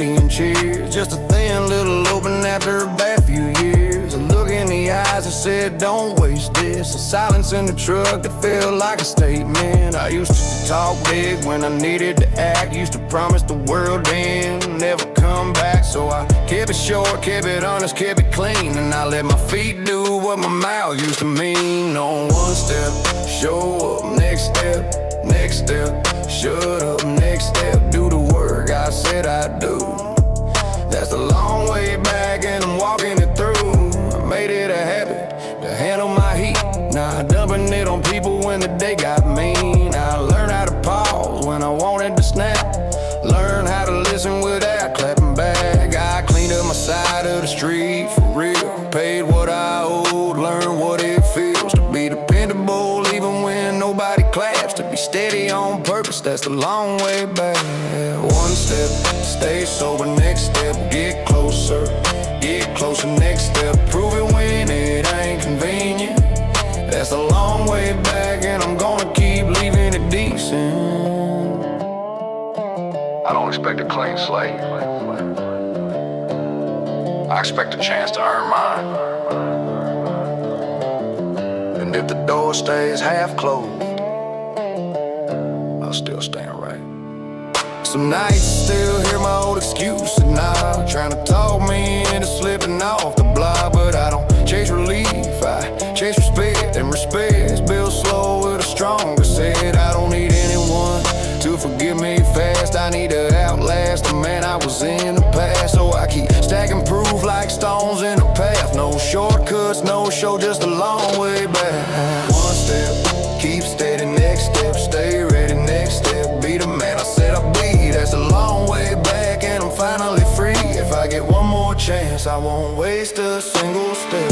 confetti and cheers. Just a thin little open after a bad few years. A look in the eyes that said don't waste this. A silence in the truck that felt like a statement. I used to talk big when I needed to act. Used to promise the world then never come back. So I kept it short, kept it honest, kept it clean. And I let my feet do what my mouth used to mean. On one step, show up, next step, next step. Shut up, next step, do the work I said I'd do. That's a long way back and I'm walking it through. I made it a habit to handle my heat. Now I'm dumping it on people when the day got mean. I learned how to pause when I wanted to snap. Learn how to listen without clapping back. I cleaned up my side of the street for real. Paid what I owed, learned what it feels to be dependable even when nobody claps. To be steady on purpose, that's the long way back. One step, stay sober, next step, get closer. Get closer, next step, prove it when it ain't convenient. That's a long way back and I'm gonna keep leaving it decent. I don't expect a clean slate. I expect a chance to earn mine. And if the door stays half closed, I'll still stand right. Some nights I still hear my old excuses now, trying to talk me into slipping off the block. But I don't chase relief, I chase respect. And respect is built slow with a stronger set. I don't need anyone to forgive me fast. I need to outlast the man I was in the past. So I keep stacking proof like stones in the path. No shortcuts, no show, just a long way back. One step, keep steady, next step, stay ready, next step, be the man I said I'd be. That's a long way back and I'm finally free. If I get one more chance, I won't waste a single step.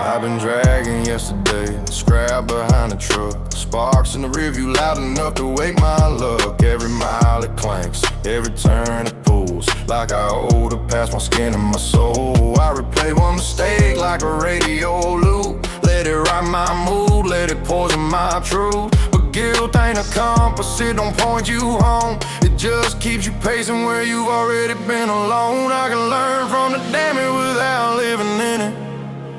I've been dragging yesterday, scrap behind the truck. Sparks in the rearview loud enough to wake my luck. Every mile it clanks, every turn it pulls, like I owe to pass my skin and my soul. I replay one mistake like a radio loop. Let it write my mood, let it poison my truth. But guilt ain't a compass, it don't point you home. It just keeps you pacing where you've already been alone. I can learn from the damage without living in it.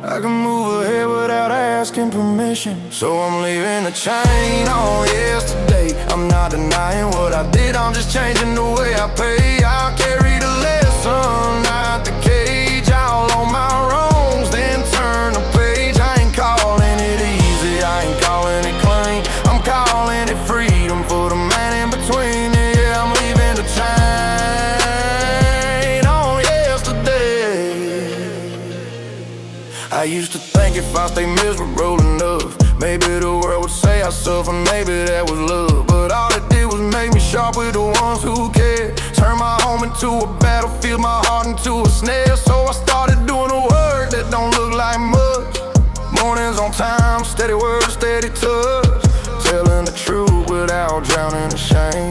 I can move ahead without asking permission. So I'm leaving the chain on yesterday. I'm not denying what I did, I'm just changing the way I pay. I'll carry the lesson, not the cage. I'll own my wrongs, then turn the page. I ain't calling it easy, I ain't calling it clean. I'm calling it freedom for the man in between. Yeah, I'm leaving the chain on yesterday. I used to think if I stay miserable enough, maybe the world would say I suffer, maybe that was love. But all it did was make me sharp with the ones who cared. Turn my home into a battlefield, my heart into a snare. So I started doing the work that don't look like much. Mornings on time, steady word, steady touch. Telling the truth without drowning in shame.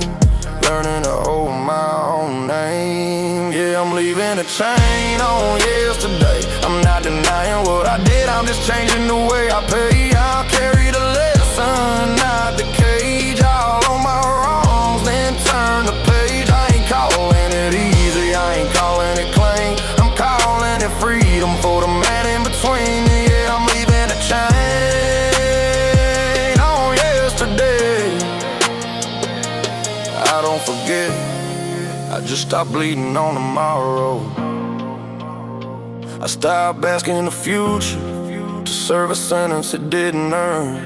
Learning to hold my own name. Yeah, I'm leaving a chain on yesterday. I'm not denying what I did, I'm just changing the way I pay. I'll carry the lesson, not the cage. I'll own my wrongs, then turn the page. I ain't calling it easy, I ain't calling it clean. I'm calling it freedom for the man in between. Yeah, I'm leaving a chain on yesterday. I don't forget, I just stopped bleeding on tomorrow. I stopped asking the future to serve a sentence it didn't earn.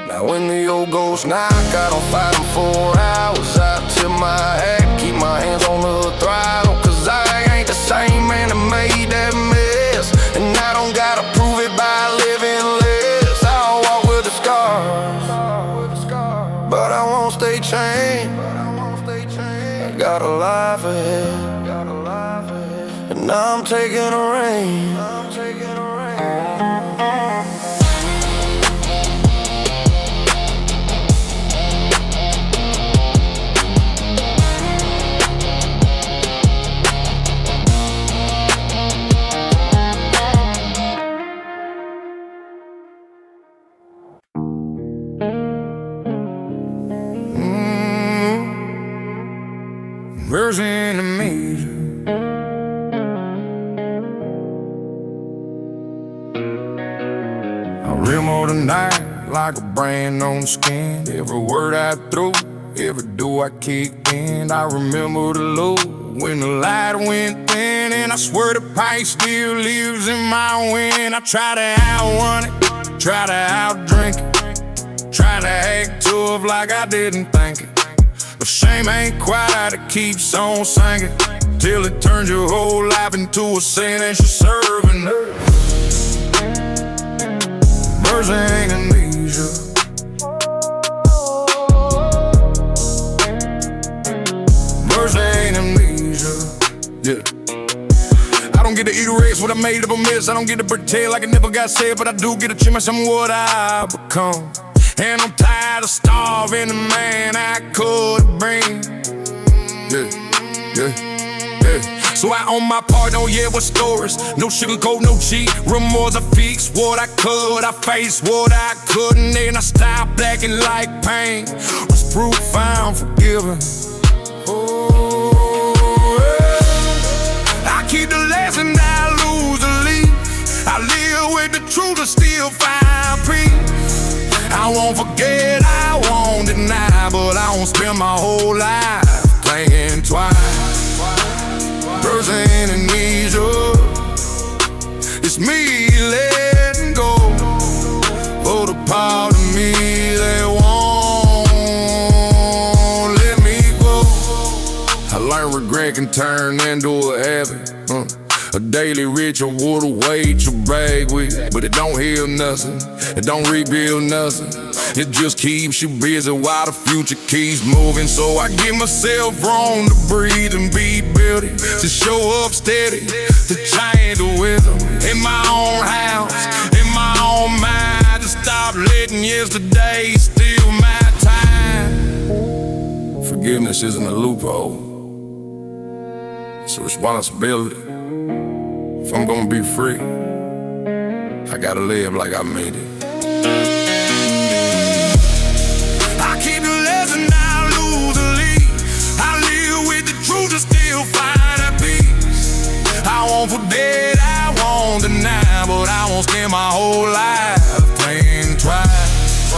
Now when the old ghosts knock, I don't fight them for hours. I tip my hat, keep my hands on the throttle. Cause I ain't the same man that made that mess. And I don't gotta prove it by living less. I'll walk with the scars, but I won't stay chained. I got a life ahead, and Now I'm taking a rain. Where's enemies? I remember the night like a brand on the skin. Every word I threw, every door I kicked in. I remember the low when the light went thin, and I swear the pipe still lives in my wind. I try to outrun it, try to outdrink it, try to act tough like I didn't think it. But shame ain't quiet, it keeps on singing till it turns your whole life into a sin and she's serving her. Mercy ain't amnesia. Mercy ain't amnesia. Yeah. I don't get to eat a race what I made of a miss. I don't get to pretend like it never got said, but I do get to cheer myself on what I become. And I'm tired of starving the man I could bring. Yeah, yeah, yeah. So I own my part, oh yeah, with stories. No sugarcoat, no cheat. Remorse, I fix what I could. I face what I couldn't. Then I stopped acting like pain was proof I'm forgiven. Oh, yeah. I keep the lesson, I lose the lead. I live with the truth and still find peace. I won't forget, I won't deny, but I won't spend my whole life thinking twice. First amnesia, it's me letting go for the part of me that won't let me go. I learned regret can turn into a habit. A daily ritual with a weight you brag with, but it don't heal nothing, it don't rebuild nothing. It just keeps you busy while the future keeps moving. So I give myself room to breathe and be building, to show up steady, to change the rhythm in my own house, in my own mind, to stop letting yesterday steal my time. Forgiveness isn't a loophole, it's a responsibility. If I'm gonna be free, I gotta live like I made it. I keep the lesson, I lose the lead. I live with the truth and still find a peace. I won't forget, I won't deny, but I won't spend my whole life playing twice.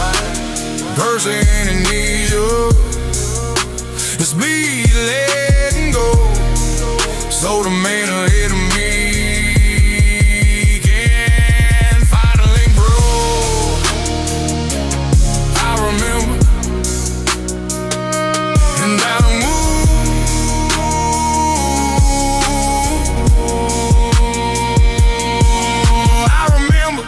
Verse and amnesia, it's me letting go, so the man ahead of me I remember, and I move. I remember,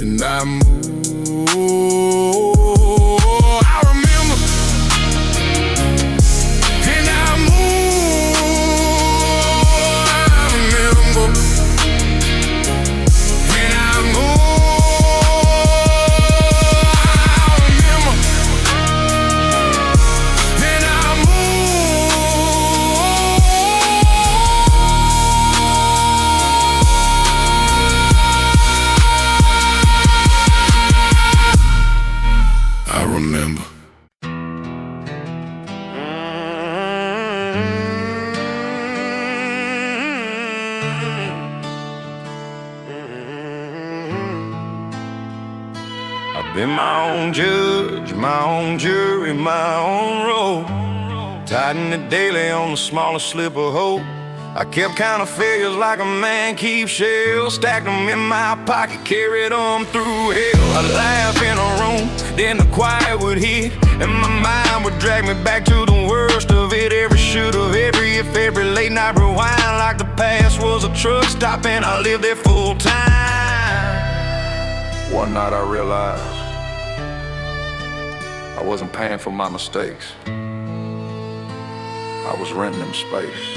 and I move. I remember, and I move. I remember, and I move. I remember. I've been my own judge, my own jury, my own role. Tighten it daily on the smallest slip of hope. I kept count of failures like a man keeps shells. Stacked them in my pocket, carried them through hell. I'd laugh in a room, then the quiet would hit, and my mind would drag me back to the worst of it. Every should've, every if, every late night rewind, like the past was a truck stop and I lived there full time. One night I realized I wasn't paying for my mistakes. I was renting them space.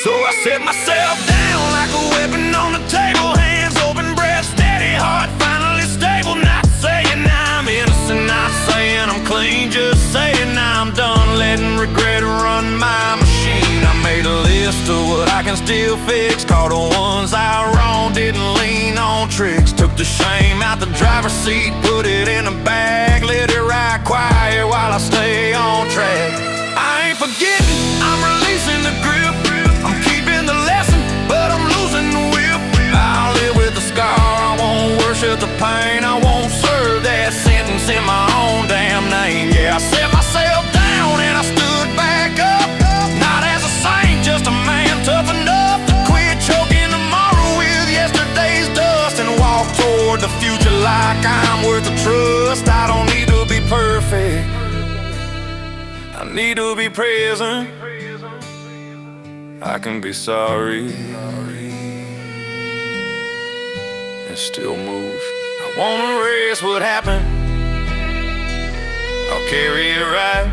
So I set myself down like a weapon on the table. Hands open, breath steady, heart finally stable. Not saying I'm innocent, not saying I'm clean, just saying I'm done letting regret run my machine. I made a list of what I can still fix. Call the ones I wrong, didn't lean on tricks. Took the shame out the driver's seat, put it in a bag. Let it ride quiet while I stay on track. I ain't forgetting, I'm releasing the grip. I'm keeping the lesson, but I'm losing the whip. I'll live with the scar, I won't worship the pain. I won't serve that sentence in my own damn name. Yeah, I set myself down and I stood back up. Not as a saint, just a man tough enough to quit choking tomorrow with yesterday's dust and walk toward the future like I'm worth the trust. I don't need to be perfect, I need to be present. I can be sorry and still move. I won't erase what happened, I'll carry it right.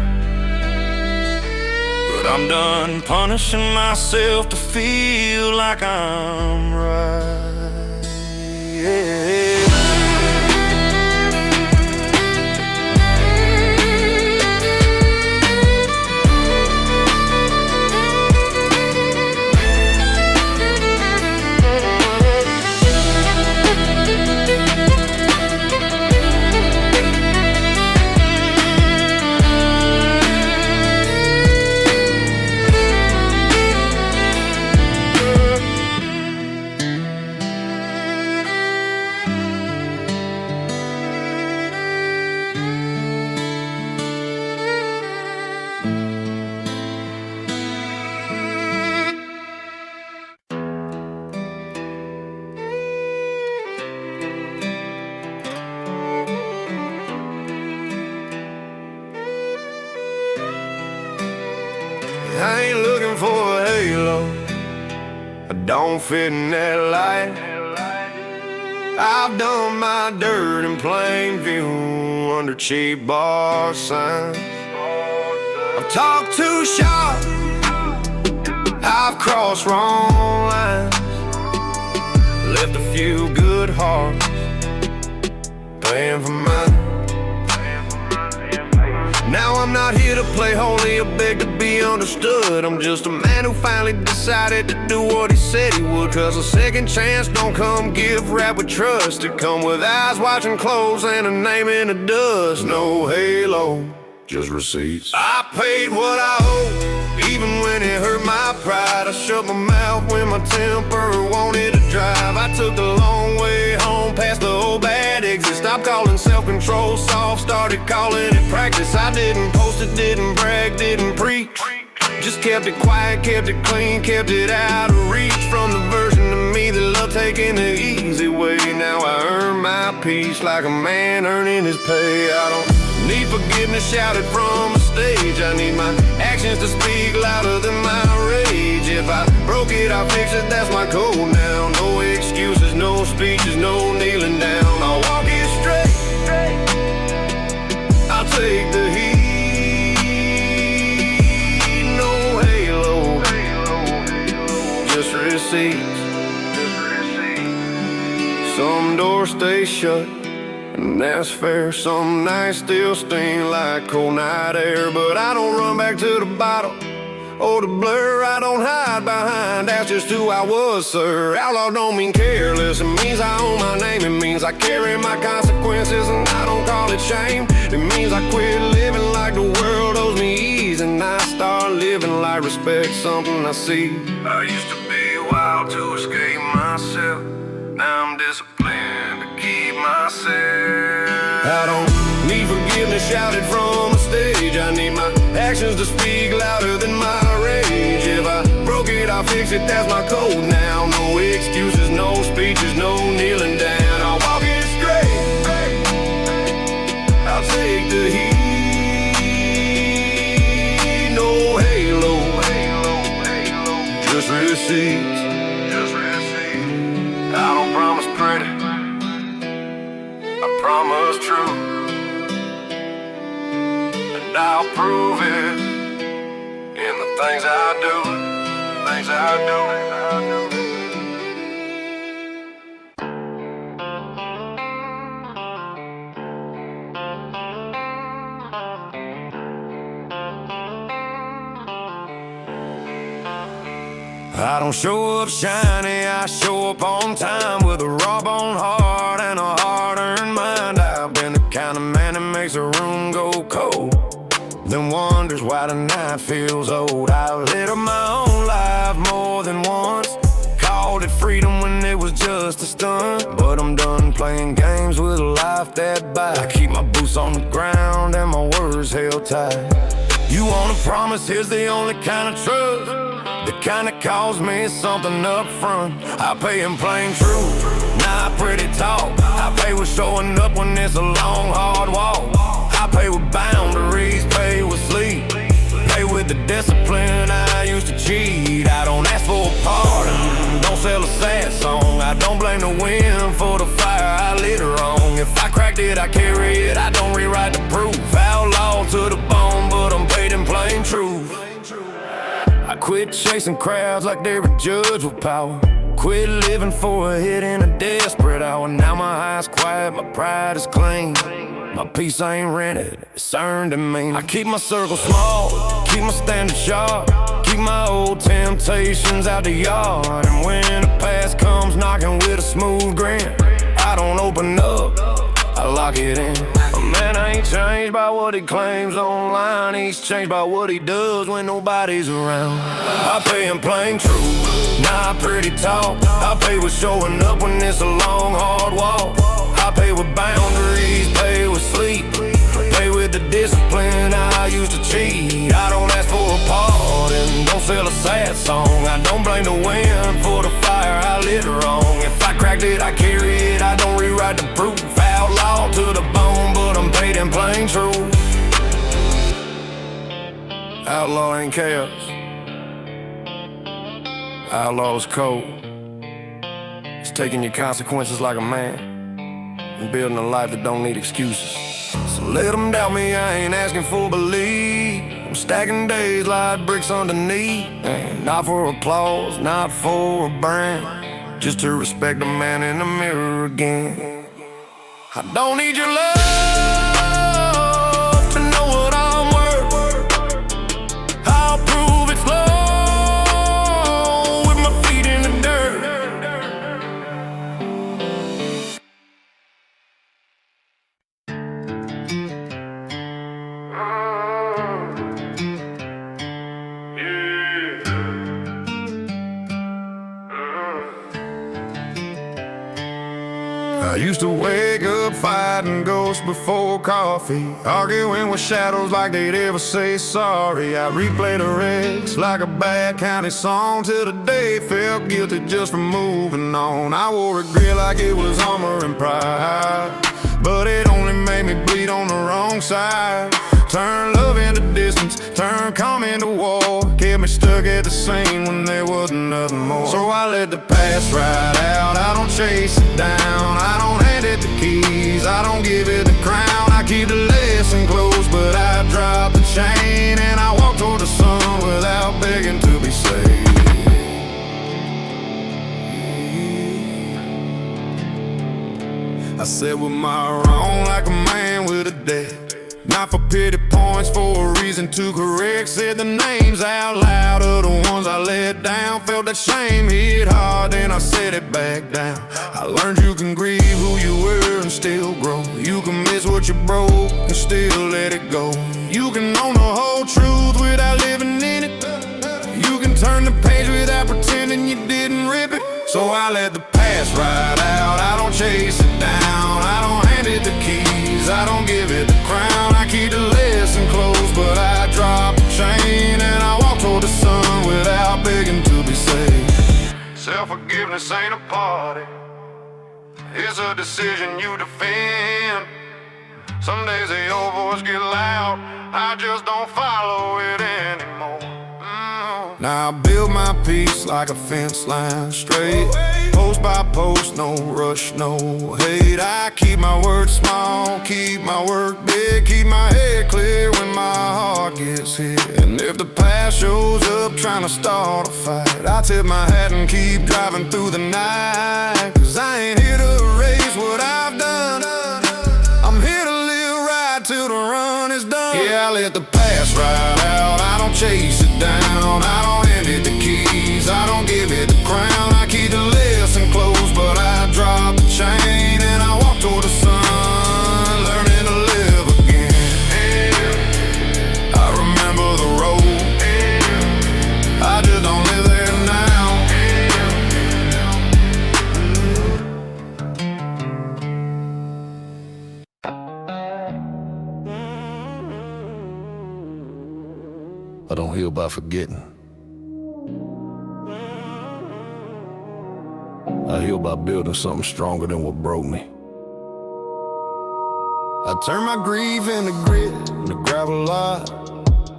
But I'm done punishing myself to feel like I'm right. Yeah. I ain't looking for a halo, I don't fit in that light. I've done my dirt in plain view under cheap bar signs. I've talked too sharp, I've crossed wrong lines, left a few good hearts paying for mine. Now I'm not here to play holy or beg to be understood. I'm just a man who finally decided to do what he said he would. Cause a second chance don't come give rap with trust. It come with eyes watching close and a name in the dust. No halo, just receipts. I paid what I owed, even when it hurt my pride. I shut my mouth when my temper wanted to drive. I took the long way home past the old bad exit. Stopped calling self-control soft, started calling it practice. I didn't post it, didn't brag, didn't preach. Just kept it quiet, kept it clean, kept it out of reach. From the version of me that loved taking the easy way. Now I earn my peace like a man earning his pay. I don't need forgiveness shouted from a stage. I need my actions to speak louder than my rage. If I broke it, I'll fix it, that's my code now. No excuses, no speeches, no kneeling down. I'll walk it straight, I'll take the heat. No halo, just receipts. Some doors stay shut, and that's fair. Some nights still sting like cold night air. But I don't run back to the bottle or the blur. I don't hide behind, that's just who I was, sir. Outlaw don't mean careless, it means I own my name. It means I carry my consequences and I don't call it shame. It means I quit living like the world owes me ease, and I start living like respect, something I see. I used to be wild to escape myself, now I'm disciplined to keep myself. I don't need forgiveness shouted from a stage. I need my actions to speak louder than my rage. If I broke it, I'll fix it, that's my code now. No excuses, no speeches, no kneeling down. I'll walk it straight, I'll take the heat. No halo, just receipts. I don't promise pretty, promise true, and I'll prove it in the things I do, things I do. I don't show up shiny, I show up on time with a raw-bone heart and a hard-earned mind. I've been the kind of man that makes a room go cold, then wonders why the night feels old. I've lived my own life more than once, called it freedom when it was just a stunt. But I'm done playing games with a life that bites. I keep my boots on the ground and my words held tight. You want a promise, here's the only kind of trust, the kind that costs me something up front. I pay in plain truth, not pretty talk. I pay with showing up when it's a long, hard walk. I pay with boundaries, pay with sleep, pay with the discipline I used to cheat. I don't ask for a pardon, don't sell a sad song. I don't blame the wind for the fire I lit wrong. If I cracked it, I carry it, I don't rewrite the proof. Outlaw to the bone, but I'm paid in plain truth. I quit chasing crowds like they're a judge with power. Quit living for a hit in a desperate hour. Now my heart's quiet, my pride is clean. My peace ain't rented, it's earned and mean. I keep my circle small, keep my standard sharp, keep my old temptations out the yard. And when the past comes knocking with a smooth grin, I don't open up, I lock it in. A man ain't changed by what he claims online, he's changed by what he does when nobody's around. I pay in plain truth, not pretty talk. I pay with showing up when it's a long, hard walk. I pay with boundaries, pay with sleep, pay with the discipline I used to cheat. I don't ask for a pardon, don't sell a sad song. I don't blame the wind for the fire I lit wrong. If I cracked it, I carry it, I don't rewrite the proof. Outlaw to the bone, but I'm paid in plain truth. Outlaw ain't chaos, outlaw is cold. It's taking your consequences like a man and building a life that don't need excuses. So let them doubt me, I ain't asking for belief. I'm stacking days like bricks underneath, and not for applause, not for a brand, just to respect the man in the mirror again. I don't need your love to know what I'm worth. I'll prove it's love with my feet in the dirt. I used to wake up fighting ghosts before coffee, arguing with shadows like they'd ever say sorry. I replay the wrecks like a bad county song till the day felt guilty just for moving on. I wore regret like it was armor and pride, but it only made me bleed on the wrong side. Turn love into distance, turn calm into war, kept me stuck at the scene when there wasn't nothing more. So I let the past ride out, I don't chase it down, I don't hand it the keys, I don't give it the crown. I keep the lesson close, but I drop the chain, and I walk toward the sun without begging to be saved. I said with my wrong like a man with a debt, not for pity points, for a reason to correct. Said the names out loud of the ones I let down. Felt that shame hit hard, then I set it back down. I learned you can grieve who you were and still grow. You can miss what you broke and still let it go. You can own the whole truth without living in it. You can turn the page without pretending you didn't rip it. So I let the past ride out, I don't chase it down, I don't hand it the keys, I don't give it the crown. I keep the lesson close, but I drop the chain, and I walk toward the sun without begging to be saved. Self-forgiveness ain't a party, it's a decision you defend. Some days your voice get loud, I just don't follow it anymore. Now I build my peace like a fence line straight, post by post, no rush, no hate. I keep my words small, keep my work big, keep my head clear when my heart gets hit. And if the past shows up trying to start a fight, I tip my hat and keep driving through the night. Cause I ain't here to erase what I've done, I'm here to live right till the run is done. Yeah, I let the past ride out, I don't chase it down, I don't hand it the keys, I don't give it the crown. I keep the lesson close, but I drop the chain and I walk toward the sun, learning to live again. I remember the road, I just don't live there now. I don't heal by forgetting, I heal by building something stronger than what broke me. I turn my grief into grit, into gravel lot.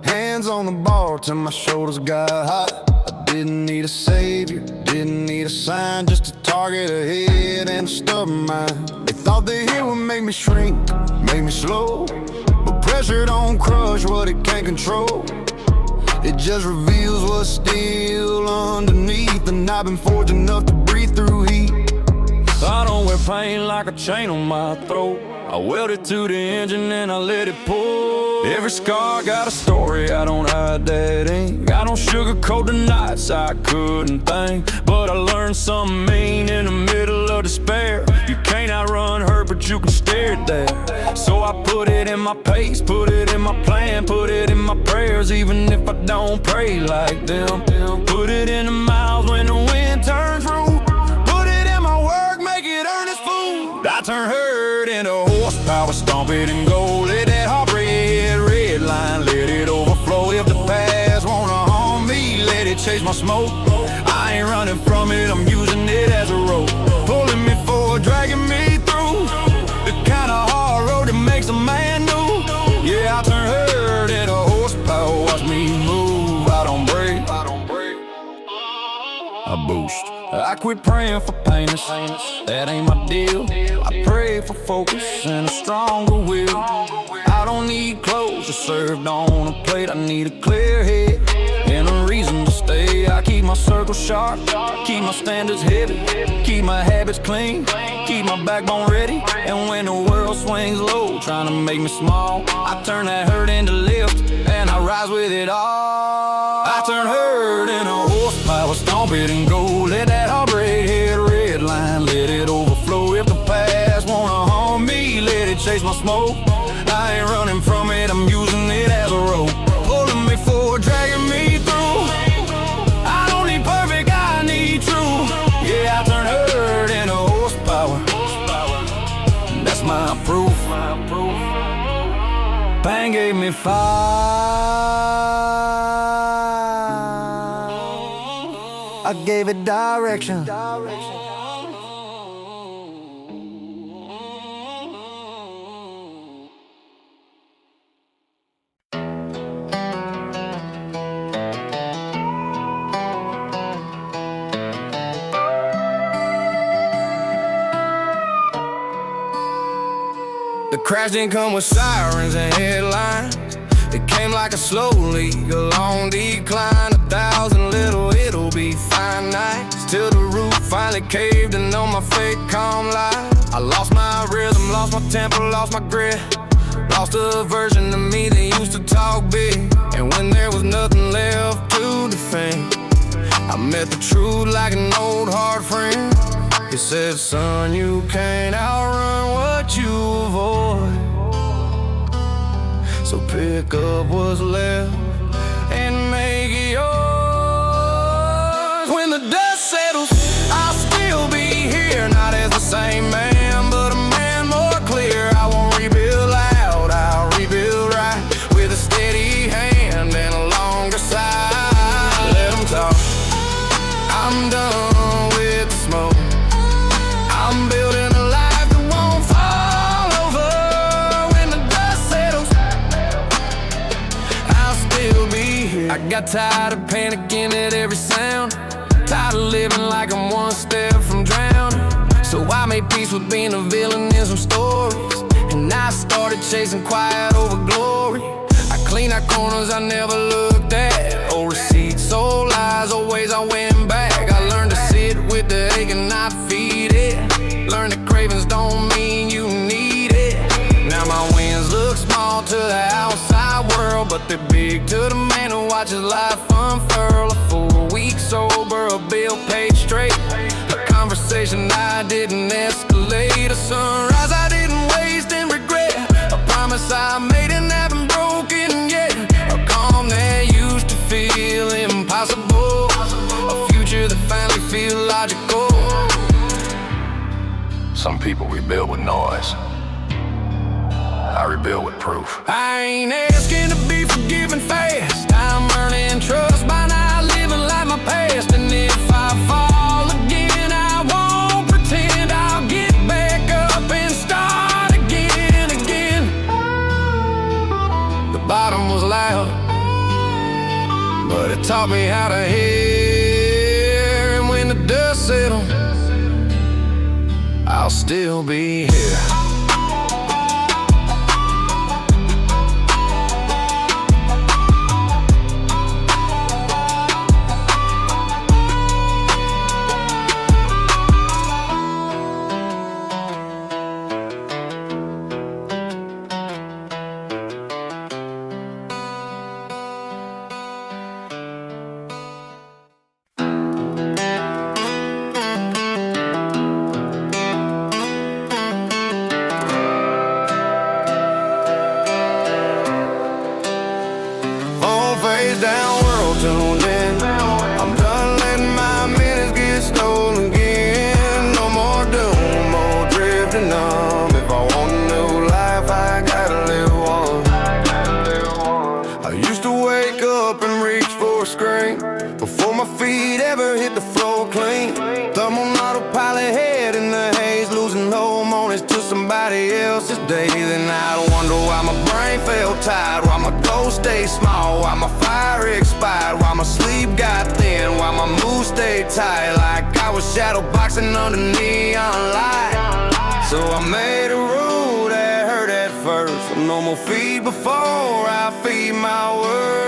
Hands on the bar till my shoulders got hot. I didn't need a savior, didn't need a sign, just a target ahead and a stubborn mind. They thought the hit would make me shrink, make me slow, but pressure don't crush what it can't control. It just reveals what's still underneath, and I've been forged enough to breathe through heat. I don't wear pain like a chain on my throat, I weld it to the engine and I let it pull. Every scar got a story, I don't hide that ink. I don't sugarcoat the nights I couldn't think, but I learned something mean in the middle of despair. You can't outrun hurt, but you can stare at that. So I put it in my pace, put it in my plan, put it in my prayers, even if I don't pray like them. Put it in the miles when the wind turns rude, put it in my work, make it earn its food. I turn hurt into horsepower, stomp it and go. Let that heartbreak red line, let it overflow. If the past wanna harm me, let it chase my smoke. I ain't running from it, I'm using it as a rope, pulling me forward, dragging me through the kind of hard road that makes a man new. Yeah, I turn hurt into horsepower, watch me move. I don't break, I boost. I quit praying for painless, that ain't my deal. I pray for focus and a stronger will. I don't need clothes to served on a plate, I need a clear head and a reason to stay. I keep my circle sharp, keep my standards heavy, keep my habits clean, keep my backbone ready. And when the world swings low, trying to make me small, I turn that hurt into lift and I rise with it all. I turn hurt into horsepower, stomp it and go. Let that heartbreak hit red line, let it overflow. If the past wanna harm me, let it chase my smoke. I ain't running from it, I'm using it as a rope, pulling me forward, dragging me through. I don't need perfect, I need true. Yeah, I turn hurt into horsepower, that's my proof. Pain gave me fire, I gave it direction. The crash didn't come with sirens and headlines, it came like a slow leak, a long decline. 1,000 little it'll be fine nights, till the roof finally caved in on my fake calm life. I lost my rhythm, lost my temper, lost my grit, lost a version of me that used to talk big. And when there was nothing left to defend, I met the truth like an old hard friend. He said, son, you can't outrun what you avoid, so pick up what's left and make it yours. When the dust settles, I'll still be here, not as the same man, but a man more clear. I won't rebuild loud, I'll rebuild right, with a steady hand and a longer side. Let them talk, I'm done with the smoke, I'm building a life that won't fall over. When the dust settles, I'll still be here. I got tired of panicking at every sound, Tired of living like I'm one step from drowning. So I made peace with being a villain in some stories, and I started chasing quiet over glory. I cleaned out corners I never looked at, old receipts, old lies, old ways I went back. I learned to sit with the ache and not feed it. Learned that cravings don't mean you need it. Now my wins look small to the outside world, but they're big to the man who watches life unfurl. A full week sober, a bill paid straight, a conversation I didn't escalate, a sunrise I didn't waste in regret, a promise I made and haven't broken yet, a calm that used to feel impossible, a future that finally feels logical. Some people rebuild with noise, I rebuild with proof. I ain't asking to be forgiven fast, I'm earning trust by not living like my past. And if I fall again, I won't pretend, I'll get back up and start again. The bottom was loud, but it taught me how to hear. And when the dust settles, I'll still be here. Down, world tuned in. I'm done letting my minutes get stolen again. No more doom, more drifting numb. If I want a new life, I gotta live one. I used to wake up and reach for a screen before my feet ever hit the floor clean. Thumb on autopilot, head in the haze, losing hormones to somebody else's day. Then I'd wonder why my brain felt tired, why my goals stay small, why my fire expired, why my sleep got thin, why my mood stayed tight, like I was shadow boxing under neon light. So I made a rule that hurt at first, no more feed before I feed my words.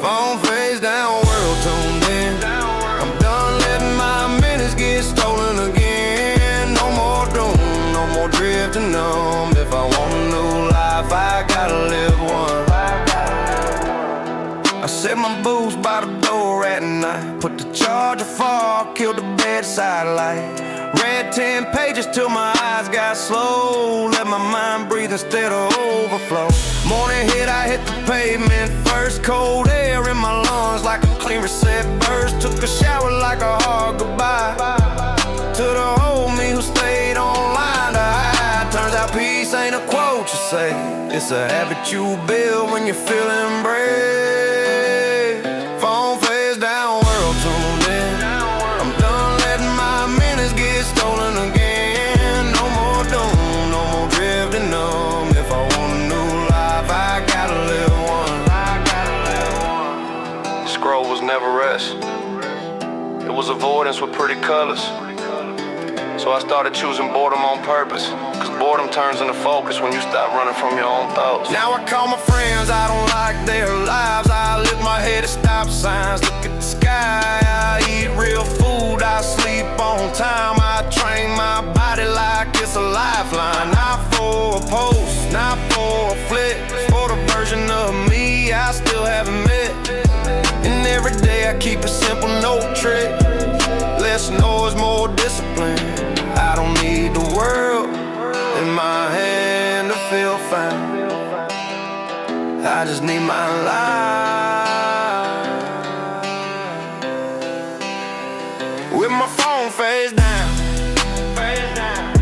Phone face down, world tuned in. I'm done letting my minutes get stolen again. No more doom, no more drifting numb. If I want a new life, I gotta live one. I set my boots by the door at night, put the charger far, killed the bedside light. Read 10 pages till my eyes got slow, let my mind breathe instead of overflow. Morning hit, I hit the pavement first, cold air in my lungs like a clean reset burst. Took a shower like a hard goodbye to the old me who stayed online to hide. Turns out peace ain't a quote you say, it's a habit you build when you're feeling brave. Phone face down, world tuned in. I'm done letting my minutes get stolen again. No more doom, no more drifting numb. If I want a new life, I gotta live one. Scroll was never rest, it was avoidance with pretty colors. So I started choosing boredom on purpose, cause boredom turns into focus when you stop running from your own thoughts. Now I call my friends, I don't like their lives. I lift my head at stop signs, look at the sky. I eat real food, I sleep on time. I train my body like it's a lifeline. Not for a post, not for a flick, for the version of me I still haven't met. And every day I keep a simple note trick, less noise, more discipline. I don't need the world in my hand to feel fine, I just need my life with my phone face down, face down,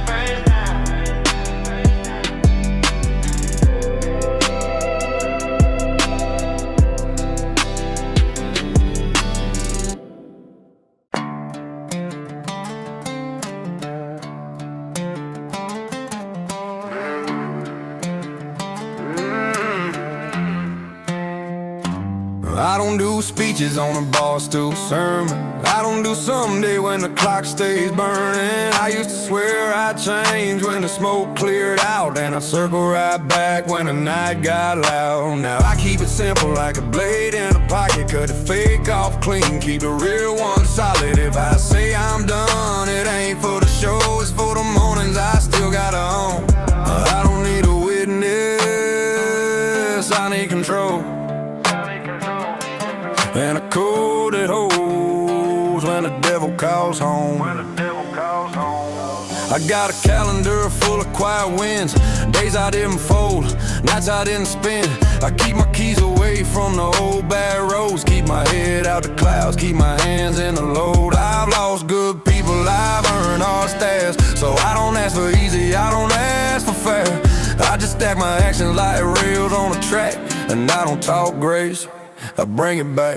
face down. don't do speeches on a bar stool sermon. I don't do someday when the clock stays burning. I used to swear I'd change when the smoke cleared out, and I'd circle right back when the night got loud. Now I keep it simple like a blade in a pocket. Cut the fake off clean, keep the real one solid. If I say I'm done, it ain't for the show, it's for the mornings I still gotta own. I don't need a witness, I need control. And a code that holds when the devil calls home. I got a calendar full of quiet wins, days I didn't fold, nights I didn't spend. I keep my keys away from the old bad roads, keep my head out the clouds, keep my hands in the load. I've lost good people, I've earned hard stairs, so I don't ask for easy, I don't ask for fair. I just stack my actions like rails on a track, and I don't talk grace, I bring it back.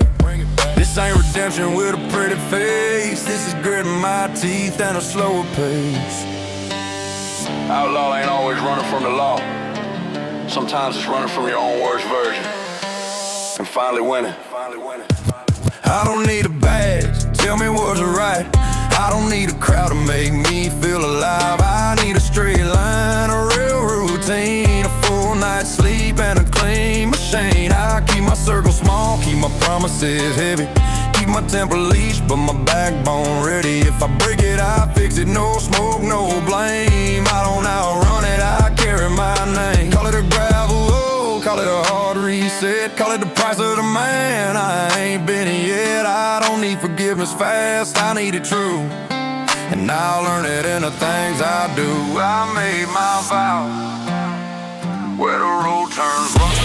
This ain't redemption with a pretty face, this is gritting my teeth and a slower pace. Outlaw ain't always running from the law. Sometimes it's running from your own worst version and finally winning. I don't need a badge, tell me what's right. I don't need a crowd to make me feel alive. I need a straight line, a real routine, a full night's sleep and a clean machine. I keep my circle small, keep my promises heavy, keep my temper leashed but my backbone ready. If I break it, I fix it, no smoke, no blame. I don't outrun it, I carry my name. Call it a gravel road, call it a hard reset, call it the price of the man. I ain't been it yet, I don't need forgiveness fast, I need it true. And I'll learn it in the things I do. I made my vow where the road turns rough.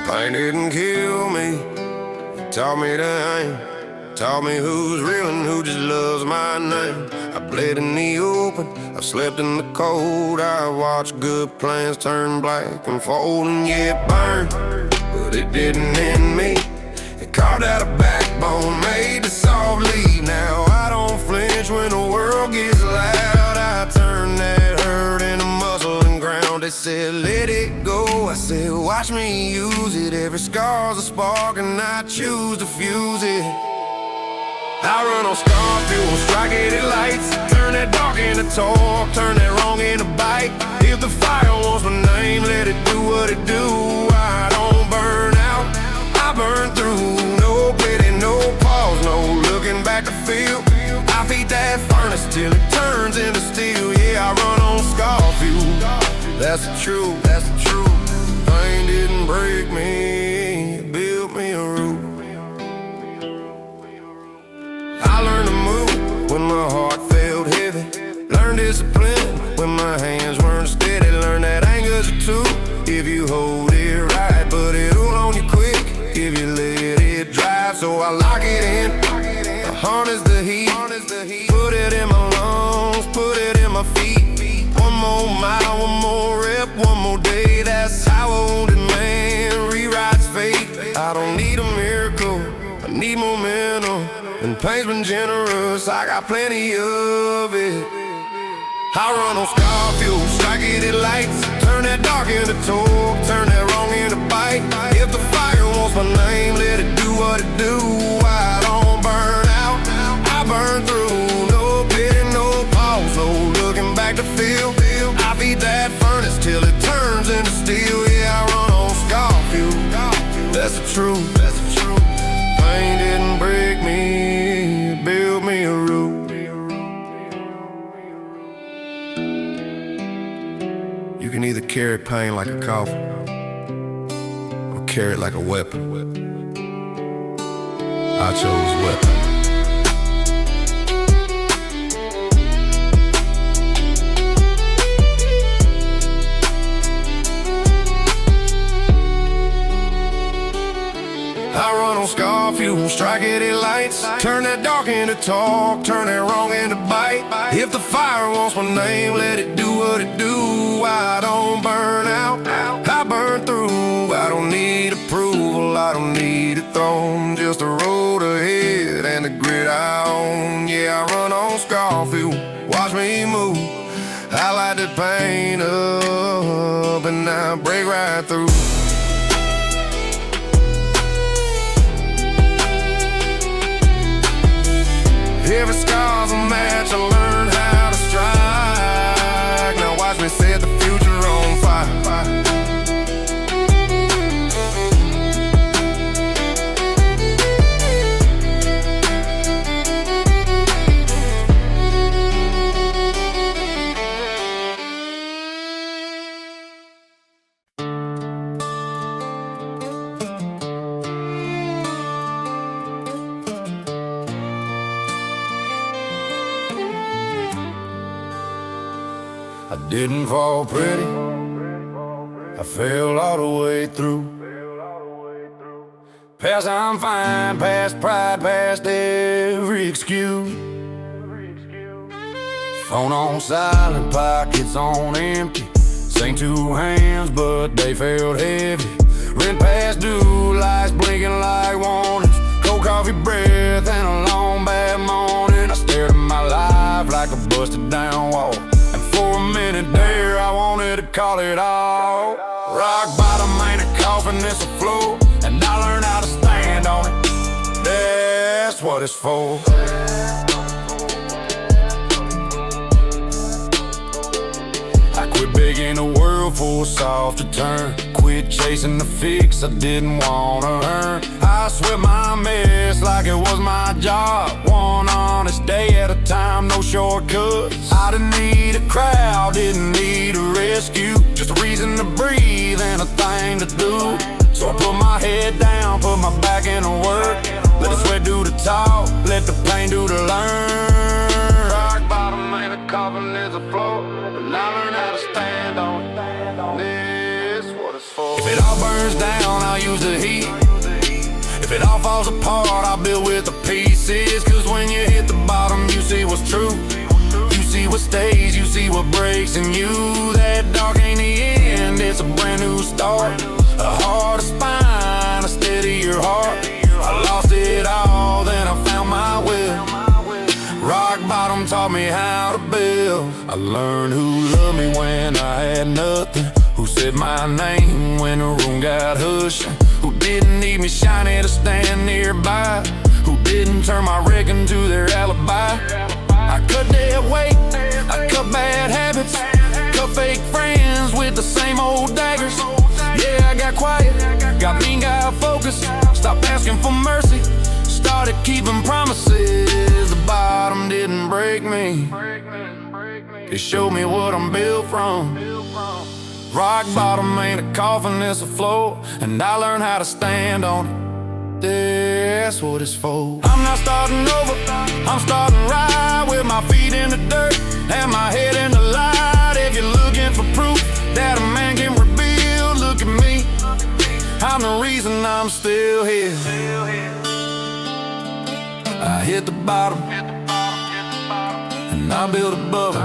Pain didn't kill me, it taught me to aim, taught me who's real and who just loves my name. I bled in the open, I slept in the cold, I watched good plans turn black and fold. And yeah, it burned, but it didn't end me. It carved out a backbone, made the soft leave. Now I don't flinch when the world gets loud, I turn that hurt into muscle and ground. They said let it go, I said watch me use it. Every scar's a spark and I choose to fuse it. I run on scar fuel, strike it at lights, turn that dark into torque, turn that wrong into bite. If the fire wants my name, let it do what it do. I don't burn out, I burn through. No pity, no pause, no looking back to feel. I feed that furnace till it turns into steel. Yeah, I run on scar fuel, that's the truth, that's the truth. Pain didn't break me, it built me a roof. I learned to move when my heart felt heavy, learned discipline when my hands weren't steady. Learned that anger's a tool if you hold it right, but it'll own you quick if you let it drive. So I lock it in, I harness the heat, put it in my lungs, put it in my feet. One more mile, one more rep, one more day. That's how a wounded man rewrites fate. I don't need a miracle, I need momentum. And pain's been generous, I got plenty of it. I run on scar fuel, strike it at lights, turn that dark into torque, turn that wrong into bite. If the fire wants my name, let it do what it do. I don't burn out, I burn through. No pity, no pause, no looking back to feel. I feed that furnace till it turns into steel. Yeah, I run on scar fuel, that's the truth, that's the truth. Pain didn't break me, it built me a roof. You can either carry pain like a coffin or carry it like a weapon. I chose weapon. city lights. Turn that dark into talk, turn that wrong into bite. If the fire wants my name, let it do what it do. I don't burn out, I burn through. I don't need approval, I don't need a throne. Just a road ahead and a gridiron. Yeah, I run on Scarfield, watch me move. I light the pain up and I break right through. Every scar's a match, I learned how to strike. Now watch me set the future on fire. I didn't fall pretty, I fell all the way through. Past I'm fine, past pride, past every excuse. Phone on silent, pockets on empty. Sing two hands, but they felt heavy. Rent past due, lights blinking like warnings. Cold coffee breath and a long bad morning. I stared at my life like a busted down wall. For a minute there, I wanted to call it all. Rock bottom ain't a coffin, it's a floor. And I learned how to stand on it. That's what it's for. I quit begging the world for a softer turn. Quit chasing the fix I didn't wanna earn. I sweat my mess like it was my job. One honest day at a time, no shortcuts. I didn't need a crowd, didn't need a rescue. Just a reason to breathe and a thing to do. So I put my head down, put my back into work. Let the sweat do the talk, let the pain do the learn. Rock bottom ain't a coffin, it's a floor. And I learned how to stand on it. This what it's for. If it all burns down, I'll use the heat. If it all falls apart, I'll build with the pieces. Cause when you hit the bottom, you see what's true. You see what stays, you see what breaks in you. That dark ain't the end, it's a brand new start. A heart, a spine, a steadier heart. I lost it all, then I found my will. Rock bottom taught me how to build. I learned who loved me when I had nothing. Who said my name when the room got hushed. Who didn't need me shiny to stand nearby. Who didn't turn my wreck into their alibi. I cut dead weight, I cut bad habits. Cut fake friends with the same old daggers. Yeah, I got quiet, got mean, got focused. Stopped asking for mercy, started keeping promises. The bottom didn't break me, it showed me what I'm built from. Rock bottom ain't a coffin, it's a floor. And I learned how to stand on it. That's what it's for. I'm not starting over, I'm starting right. With my feet in the dirt and my head in the light. If you're looking for proof that a man can rebuild, look at me, I'm the reason I'm still here. I hit the bottom and I build above it.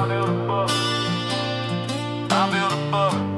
I build above it.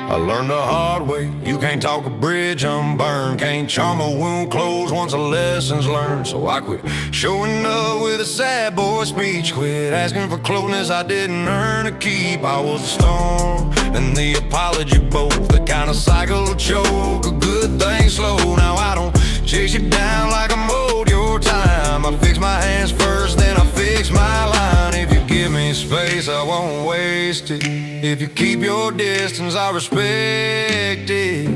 I learned the hard way, you can't talk a bridge unburned. Can't charm a wound closed once a lesson's learned. So I quit showing up with a sad boy speech. Quit asking for closeness I didn't earn or keep. I was the storm and the apology both. The kind of cycle of choke, a good thing slow. Now I don't chase you down like I'm owed your time. I fix my hands first, then I fix my line. If you give me space, I won't waste it. If you keep your distance, I respect it.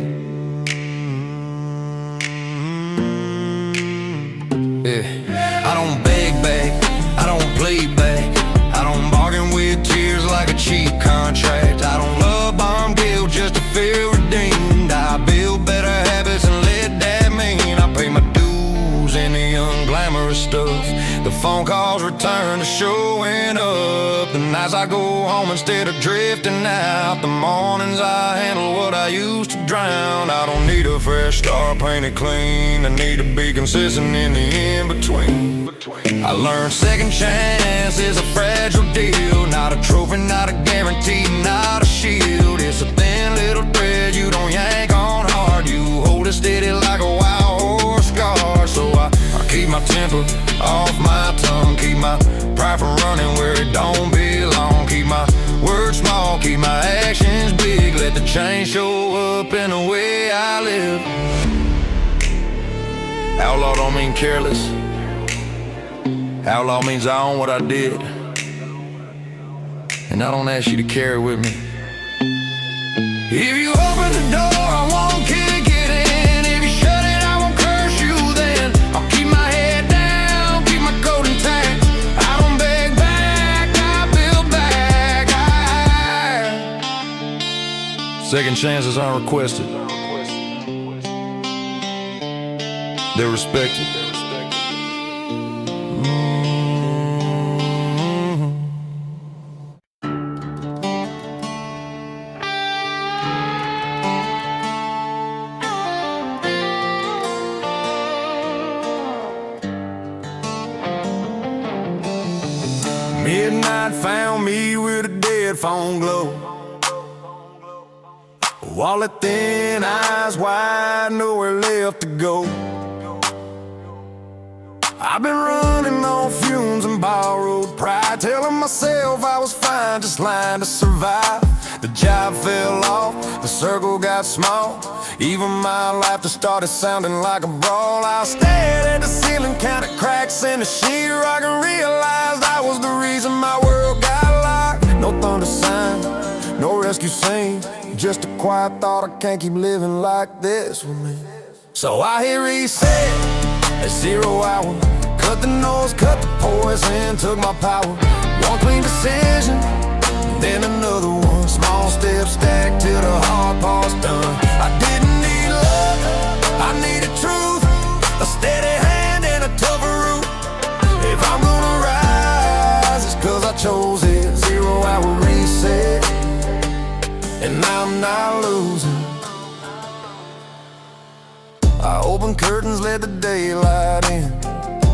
Yeah. I don't beg back, I don't play back. I don't bargain with tears like a cheap contract. I don't love bomb guilt just to feel redeemed. I build better habits and let that mean I pay my outlaws return to showing up. The nights I go home instead of drifting out. The mornings I handle what I used to drown. I don't need a fresh start painted clean. I need to be consistent in the in-between. I learned second chance is a fragile deal. Not a trophy, not a guarantee, not a shield. It's a thin little thread you don't yank on hard. You hold it steady like a wild horse scar. So I keep my temper off my tongue. Keep my pride from running where it don't belong. Keep my words small, keep my actions big. Let the change show up in the way I live. Outlaw don't mean careless. Outlaw means I own what I did, and I don't ask you to carry with me. If you open the door, I won't kick it in. If you shut it, I won't curse you then. I'll keep my head down, keep my coat intact. I don't beg back, I build back. Second chances aren't requested. They're respected. Midnight found me with a dead phone glow. Wallet thin, eyes wide, nowhere left to go. I've been running on fumes and borrowed pride, telling myself I was fine, just lying to survive. The job fell off, the circle got small. Even my laughter started sounding like a brawl. I stared at the ceiling, counted cracks in the sheetrock, and realized I was the reason my world got locked. No thunder sign, no rescue scene, just a quiet thought, I can't keep living like this with me. So I hit reset at 0 hour. Cut the noise, cut the poison, took my power. One clean decision, then another one. Small steps stacked till the hard part's done. I didn't need love, I needed truth. A steady hand and a tougher root. If I'm gonna rise, it's cause I chose it. 0 hour reset, and I'm not losing. I opened curtains, let the daylight in.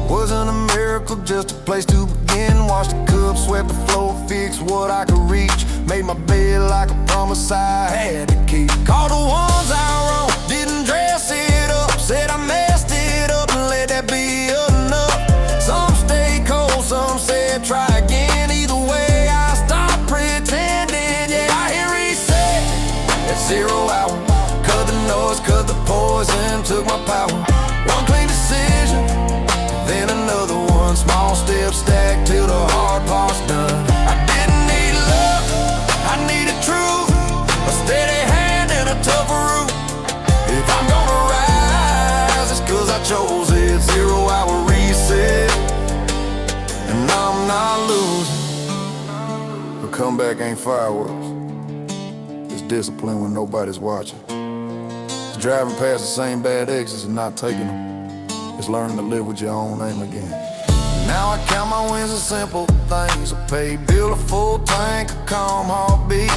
Wasn't a miracle, just a place to begin. Washed the cup, swept the floor, fixed what I could reach. Made my bed like a promise I had to keep. Called the ones I wrong, didn't dress it up. Said I messed it up and let that be enough. Some stayed cold, some said try again. Either way, I stopped pretending. Yeah, I hit reset at 0 hour. Cut the noise, cut the poison, took my power. One clean decision, then another one. Small steps stacked till the hard part's done. I didn't need love, I needed truth. A steady hand and a tougher root. If I'm gonna rise, it's cause I chose it. 0 hour reset, and I'm not losing. A comeback ain't fireworks, it's discipline when nobody's watching. It's driving past the same bad exits and not taking them. It's learning to live with your own name again. Now I count my wins in simple things. I pay bill, a full tank, a calm heartbeat.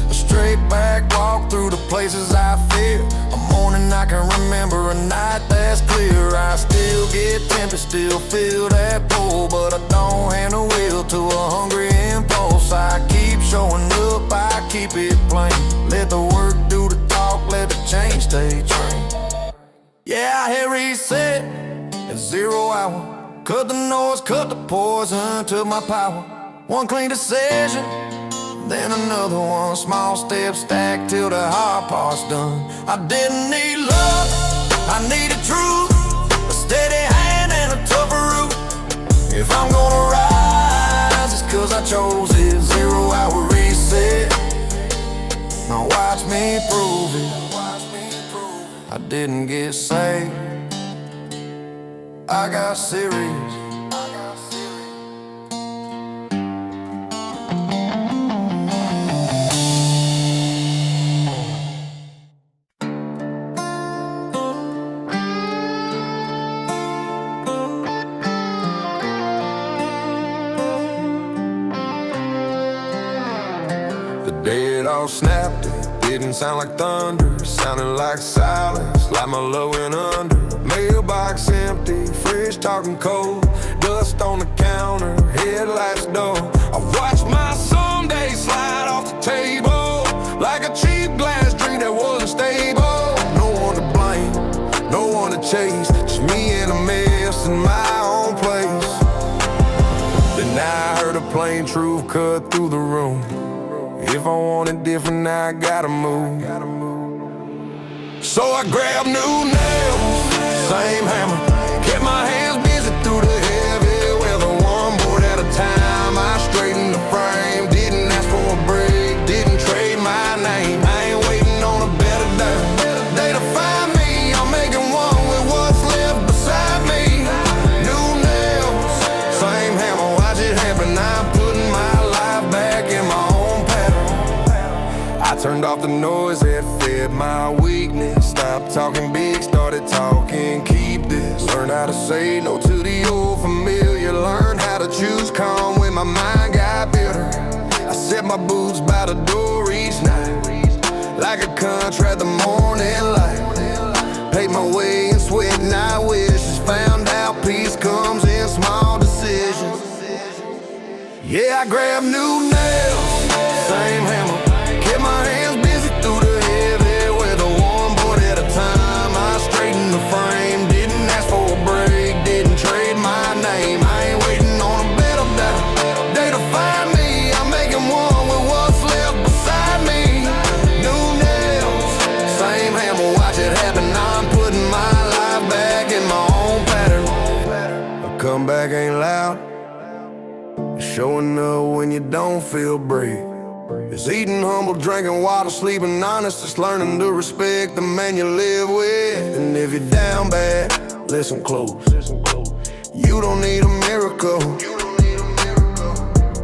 A straight back walk through the places I fear. A morning I can remember, a night that's clear. I still get tempted, still feel that pull, but I don't hand the wheel to a hungry impulse. I keep showing up, I keep it plain. Let the work do the talk, let the change stay trained. Yeah, I hit reset at 0 hour. Cut the noise, cut the poison, took my power. One clean decision, then another one. Small steps stacked till the hard part's done. I didn't need love, I needed truth. A steady hand and a tougher root. If I'm gonna rise, it's cause I chose it. 0 hour reset, now watch me prove it. I didn't get saved, I got serious. Dead all snapped it, didn't sound like thunder, sounded like silence, like my love went under. Mailbox empty, fridge talking cold, dust on the counter, headlights dull. I watched my someday slide off the table, like a cheap glass drink that wasn't stable. No one to blame, no one to chase, just me and a mess in my own place. Then I heard a plain truth cut through the room. If I want it different, now I gotta move. So I grabbed new nails, same hammer, kept my hands busy through the heavy weather. One board at a time, I straightened the frame. Didn't ask for a break, didn't trade my name. I ain't waiting on a better day to find me. I'm making one with what's left beside me. New nails, same hammer, watch it happen. I'm putting my life back in my own pattern. I turned off the noise that fed my weakness. Stopped talking big, started talking keep this. Learn how to say no to the old familiar. Learn how to choose calm when my mind got bitter. I set my boots by the door each night, like a contract the morning light. Paid my way in sweat and I wishes. Found out peace comes in small decisions. Yeah, I grabbed new nails, same hammer, kept my hands busy through the heavy weather. One board at a time, I straightened the frame. Didn't ask for a break, didn't trade my name. I ain't waiting on a better day to find me. I'm making one with what's left beside me. New nails, same hammer, watch it happen. I'm putting my life back in my own pattern. A comeback ain't loud, it's showing up when you don't feel brave. It's eating humble, drinking water, sleeping honest. It's learning to respect the man you live with. And if you're down bad, listen close. You don't need a miracle,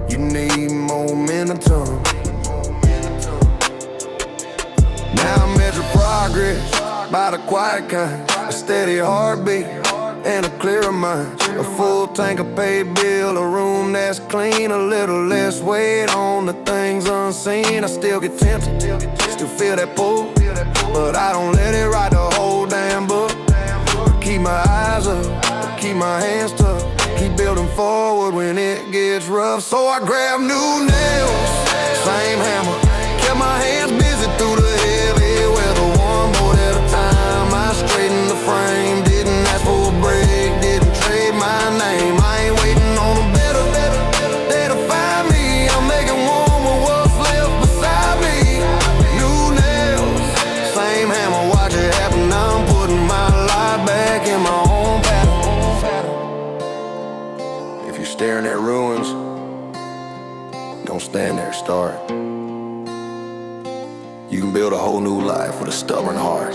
you need momentum. Now I measure progress by the quiet kind, a steady heartbeat and a clearer mind. A full tank of paid bill, a room that's clean, a little less weight on the things unseen. I still get tempted, still feel that pull, but I don't let it write the whole damn book. I keep my eyes up, I keep my hands tough, keep building forward when it gets rough. So I grab new nails, same hammer, kept my hands busy through the heavy weather. One board at a time, I straightened the frame. Didn't ask for a break, didn't trade my name. I ain't waiting on a better day to find me. I'm making one with what's left beside me. New nails, same hammer, watch it happen. I'm putting my life back in my own pattern. If you're staring at ruins, don't stand there, start. You can build a whole new life with a stubborn heart.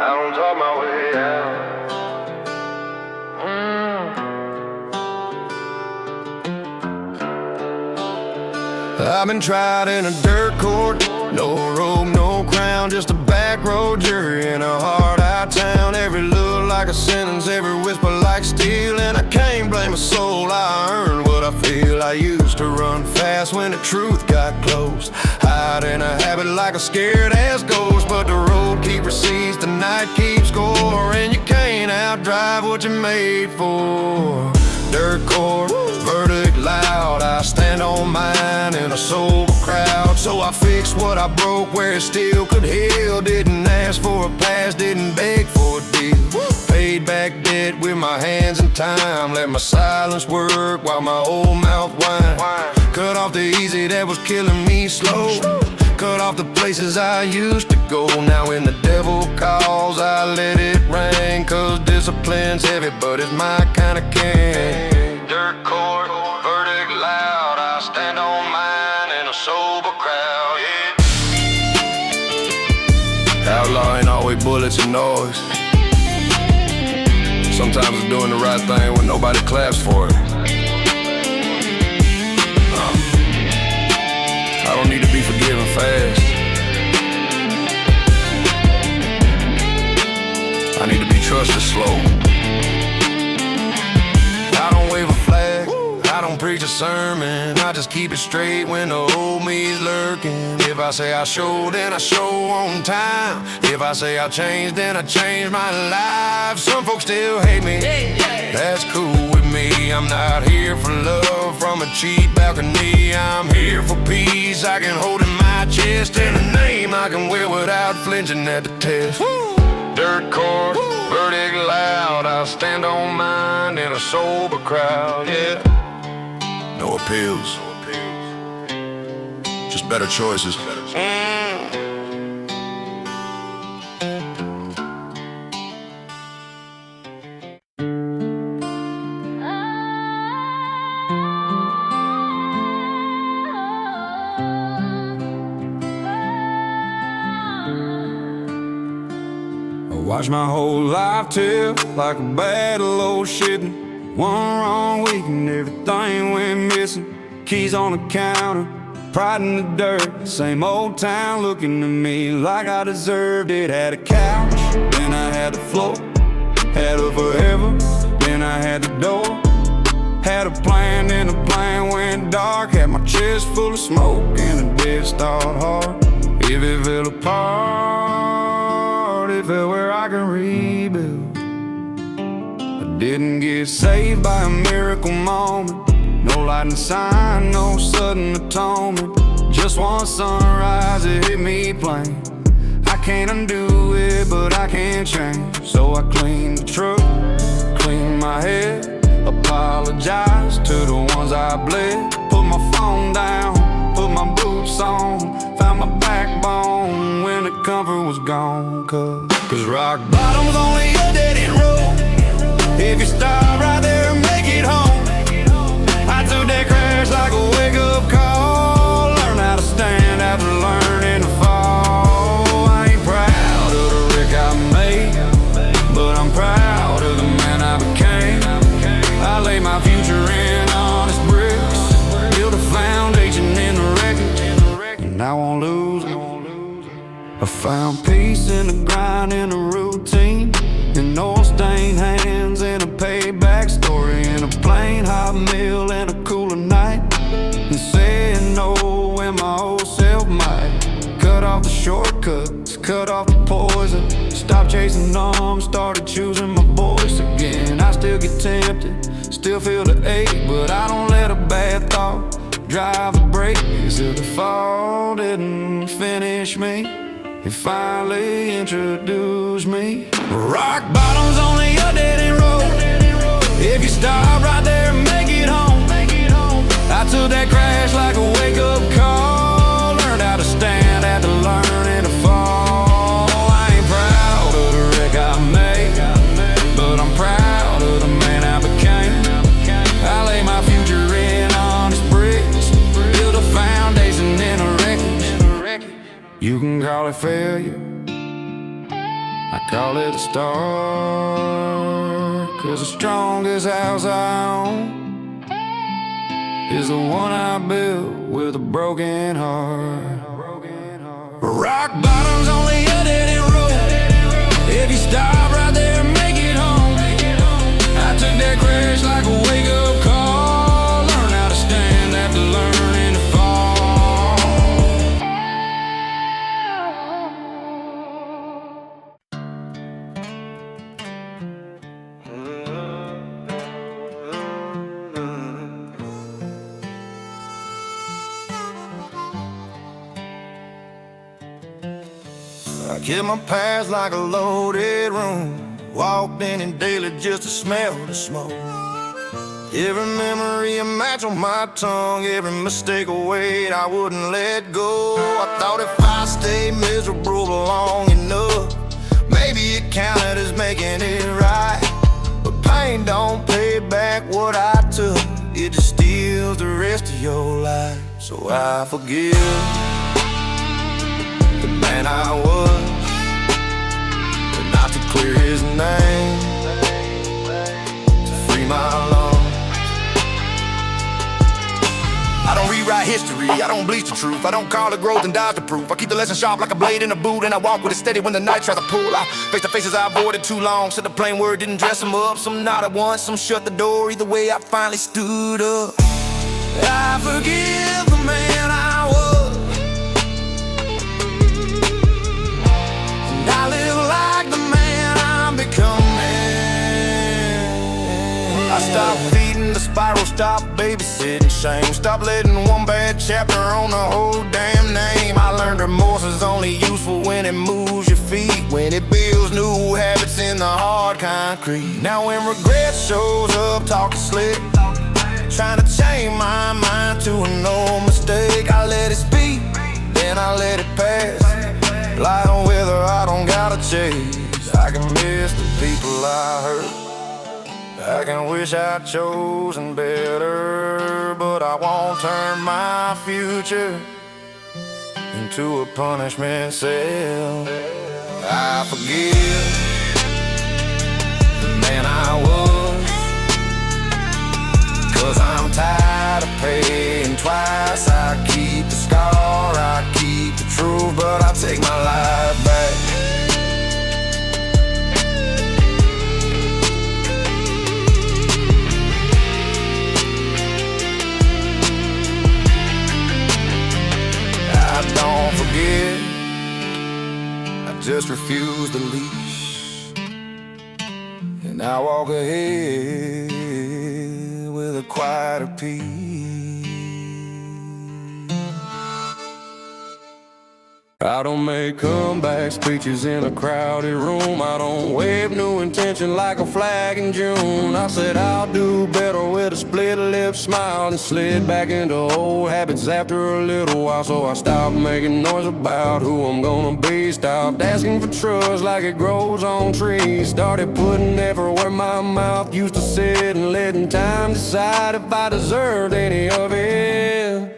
I don't talk my way out. I've been tried in a dirt court, no robe, no crown, just a backroad jury in a hard-out town. Every look like a sentence, every whisper like steel, and I can't blame a soul. I earned what I feel. I used to run fast when the truth got close, hide in a habit like a scared-ass ghost. But the road keeps receipts, the night keeps score, and you can't outdrive what you're made for. Dirt court, verdict loud, I stand on mine in a sober crowd. So I fixed what I broke where it still could heal. Didn't ask for a pass, didn't beg for a deal. Paid back debt with my hands in time. Let my silence work while my old mouth whine. Cut off the easy that was killing me slow. Cut off the places I used to go. Now when the devil calls, I let it ring. Cause discipline's heavy, but it's my kind of king. Dirt court, verdict loud, I stand on mine in a sober crowd, yeah. Outlaw ain't always bullets and noise. Sometimes it's doing the right thing when nobody claps for it. I don't need to be forgiven fast. I need to be trusted slow. I don't preach a sermon, I just keep it straight when the old me's lurking. If I say I show, then I show on time. If I say I change, then I change my life. Some folks still hate me, that's cool with me. I'm not here for love from a cheap balcony. I'm here for peace I can hold in my chest, and a name I can wear without flinching at the test. Dirt court, verdict loud, I'll stand on mine in a sober crowd, yeah. No appeals, just better choices. Watch my whole life tip like a battle old shitting. One wrong week and everything went missing. Keys on the counter, pride in the dirt. Same old town looking at me like I deserved it. Had a couch, then I had the floor. Had a forever, then I had the door. Had a plan, then the plan went dark. Had my chest full of smoke and the dead start hard. If it fell apart, it fell where I can rebuild. I didn't get saved by a miracle moment. No lightning sign, no sudden atonement. Just one sunrise, it hit me plain. I can't undo it, but I can change. So I cleaned the truck, cleaned my head, apologized to the ones I bled. Put my phone down, put my boots on, found my backbone when the comfort was gone. Cause rock bottom's only a dead-end road. If you stop right there and make it home. I took that crash like a wake-up call. Learn how to stand after learning to fall. I ain't proud of the wreck I made, but I'm proud of the man I became. I lay my future in honest bricks, build a foundation in the wreckage, and I won't lose it. I found peace in the grind, in the routine, in oil-stained hands, in a payback story, in a plain hot meal and a cooler night, and saying no when my old self might. Cut off the shortcuts, cut off the poison, stop chasing numb, started choosing my voice again. I still get tempted, still feel the ache, but I don't let a bad thought drive the brakes. If the fall didn't finish me, it finally introduced me. Rock bottom's only a dead-end road. If you stop right there and make it home. I took that crash like a wake-up call. Learned how to stand after learning to fall. I ain't proud of the wreck I made, but I'm proud of the man I became. I lay my future in honest bricks, build a foundation in a wreckage. You can call it failure, I call it a start. Cause the strongest house I own is the one I built with a broken heart. Rock bottom's only a dead-end road. If you stop right there and make it home. I took that crash like a wake-up call. Learn how to stand after learning to fall. I kept my past like a loaded room, walked in daily just to smell the smoke. Every memory a match on my tongue, every mistake a weight I wouldn't let go. I thought if I stayed miserable long enough, maybe it counted as making it right. But pain don't pay back what I took, it just steals the rest of your life. So I forgive the man I was, but not to clear his name, to free my lungs. I don't rewrite history. I don't bleach the truth, I don't call it growth and dodge the proof. I keep the lesson sharp like a blade in a boot, and I walk with it steady when the night tries to pull. I face the faces I avoided too long, said the plain word didn't dress them up. Some not at once, some shut the door. Either way I finally stood up. I forgive the man I was, and I live like the man I'm becoming. I stopped feeding the spiral, stop babysitting shame, stop letting one bad chapter on the whole damn name. I learned remorse is only useful when it moves your feet, when it builds new habits in the hard concrete. Now when regret shows up talking slick, trying to change my mind to an old mistake, I let it speak, then I let it pass, like a wither I don't gotta chase. I can miss the people I hurt, I can wish I'd chosen better, but I won't turn my future into a punishment cell. I forgive the man I was, 'cause I'm tired of paying twice. I keep the scar, I keep the truth, but I take my life back. I don't forget, I just refuse the leash, and I walk ahead with a quieter peace. I don't make comeback speeches in a crowded room. I don't wave new intention like a flag in June. I said I'll do better with a split lip smile, and slid back into old habits after a little while. So I stopped making noise about who I'm gonna be, stopped asking for trust like it grows on trees, started putting effort where my mouth used to sit, and letting time decide if I deserved any of it.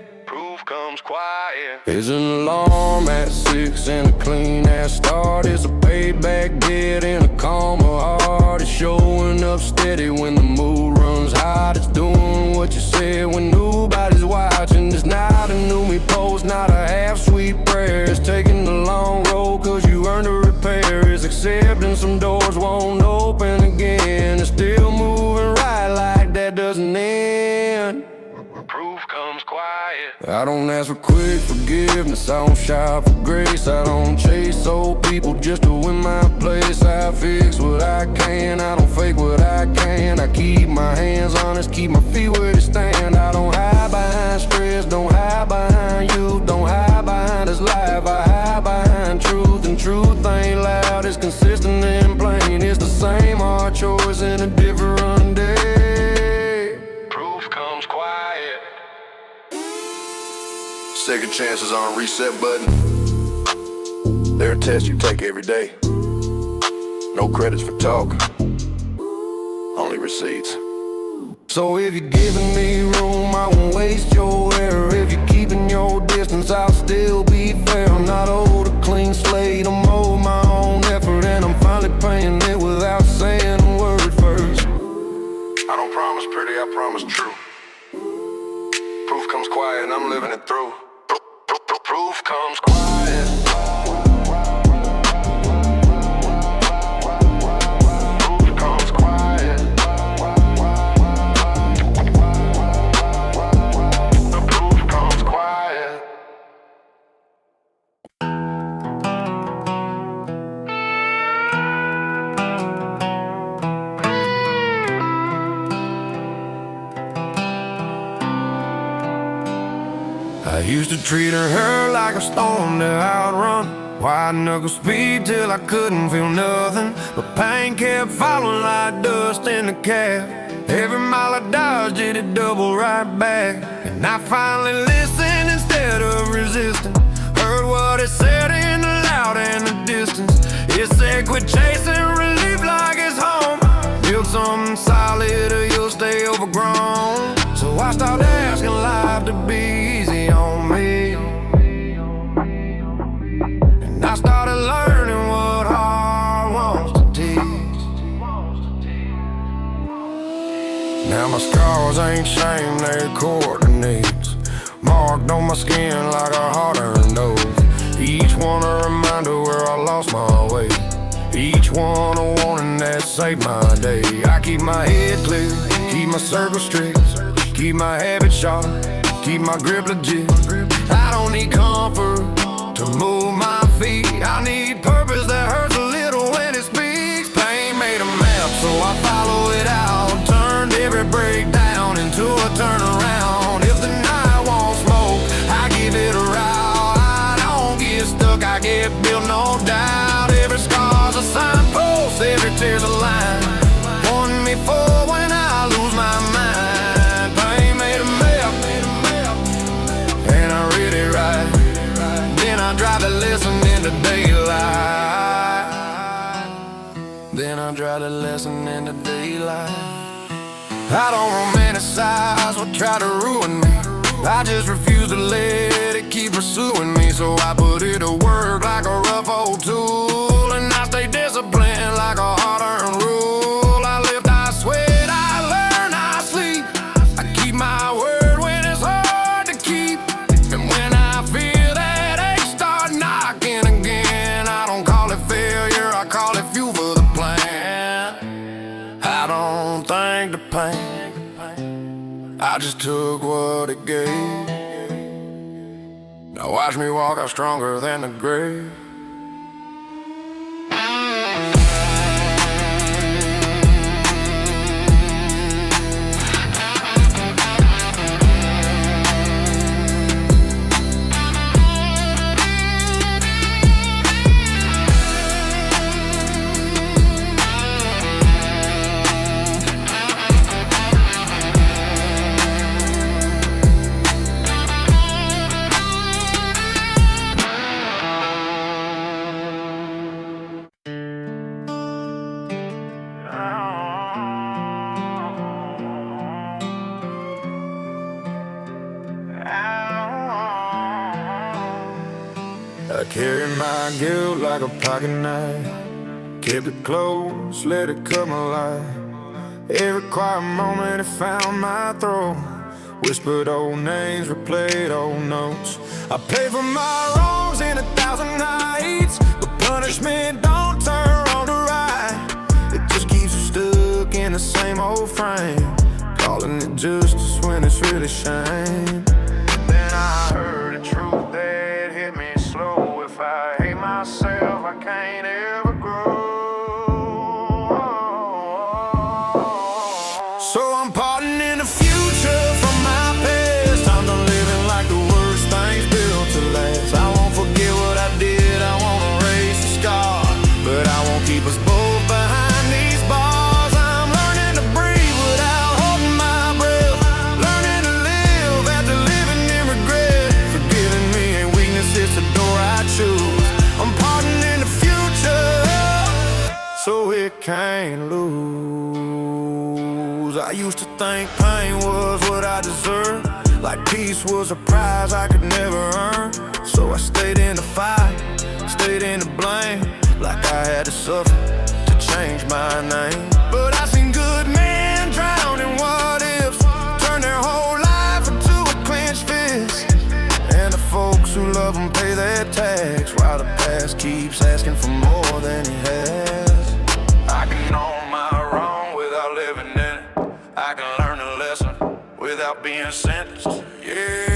Comes quiet. It's an alarm at 6 and a clean ass start. It's a payback bid in a calmer heart. It's showing up steady when the mood runs hot. It's doing what you said when nobody's watching. It's not a new me post, not a half sweet prayer. It's taking the long road 'cause you earned a repair. It's accepting some doors won't open again. It's still moving right like that doesn't end. Proof comes quiet. I don't ask for quick forgiveness, I don't shy for grace. I don't chase old people just to win my place. I fix what I can, I don't fake what I can. I keep my hands honest, keep my feet where they stand. I don't hide behind stress, don't hide behind you, don't hide behind this life. I hide behind truth, and truth ain't loud. It's consistent and plain, it's the same hard choice in a different day. Proof comes quiet. Second chances on reset button. They're a test you take every day. No credits for talk, only receipts. So if you're giving me room, I won't waste your air. If you're keeping your distance, I'll still be fair. I'm not owed a clean slate, I'm owed my own effort, and I'm finally paying it without saying a word first. I don't promise pretty, I promise true. Proof comes quiet and I'm living it through. Proof comes quiet. Proof comes quiet. The proof comes quiet. I used to treat her like a storm to outrun, wide knuckle speed till I couldn't feel nothing, but pain kept following like dust in a cab. Every mile I dodged it double right back, and I finally listened instead of resisting. Heard what it said in the loud and the distance. It said quit chasing relief like it's home, build something solid or you'll stay overgrown. So I started asking life to be easy on me, and I started learning what heart wants to teach. Now my scars ain't shame, they're coordinates. marked on my skin like a hard-earned oath. Each one a reminder where I lost my way. Each one a warning that saved my day. I keep my head clear, keep my circle strict, keep my habits sharp, keep my grip legit. I don't need comfort to move my feet. I need purpose that hurts a little when it speaks. Pain made a map, so I follow it out. Turned every breakdown into a turnaround. If the night won't smoke, I give it a route. I don't get stuck, I get built, no doubt. Every scar's a signpost, every tear's a line, pointing me forward when I lose my mind. Pain made a map, and I read it right. Then I drive the lesson into daylight. Then I drive the lesson into daylight. I don't romanticize what try to ruin me. I just refuse to let it keep pursuing me. So I put it to work like a rough old tool, and I stay disciplined like a hard-earned rule. I lift, I sweat, I learn, I sleep. I keep my word when it's hard to keep. And when I feel that ache start knocking again, I don't call it failure, I call it fuel for the plan. I don't think the pain, I just took what it gave. Now watch me walk out stronger than the grave. I carried my guilt like a pocket knife, kept it close, let it cut my life. Every quiet moment it found my throat, whispered old names, replayed old notes. I paid for my wrongs in 1,000 nights, but punishment don't turn wrong to right. It just keeps you stuck in the same old frame, calling it justice when it's really shame. Then I heard the truth that hit me slow. If I hate myself, I can't ever grow. So I'm parting in the future from my past. I'm done living like the worst things built to last. I won't forget what I did, I won't erase the scar, but I won't keep us both behind these bars. I'm learning to breathe without holding my breath, learning to live after living in regret. Forgiving me ain't weakness, it's the door I choose. I'm parting in the future, so it can't lose. I used to think pain was what I deserved, like peace was a prize I could never earn. So I stayed in the fight, stayed in the blame, like I had to suffer to change my name. But I seen good men drown in what ifs, turn their whole life into a clenched fist, and the folks who love them pay their tax, while the past keeps asking for more than it has. I can own my wrong without living in it, I can learn a lesson without being sentenced. Yeah,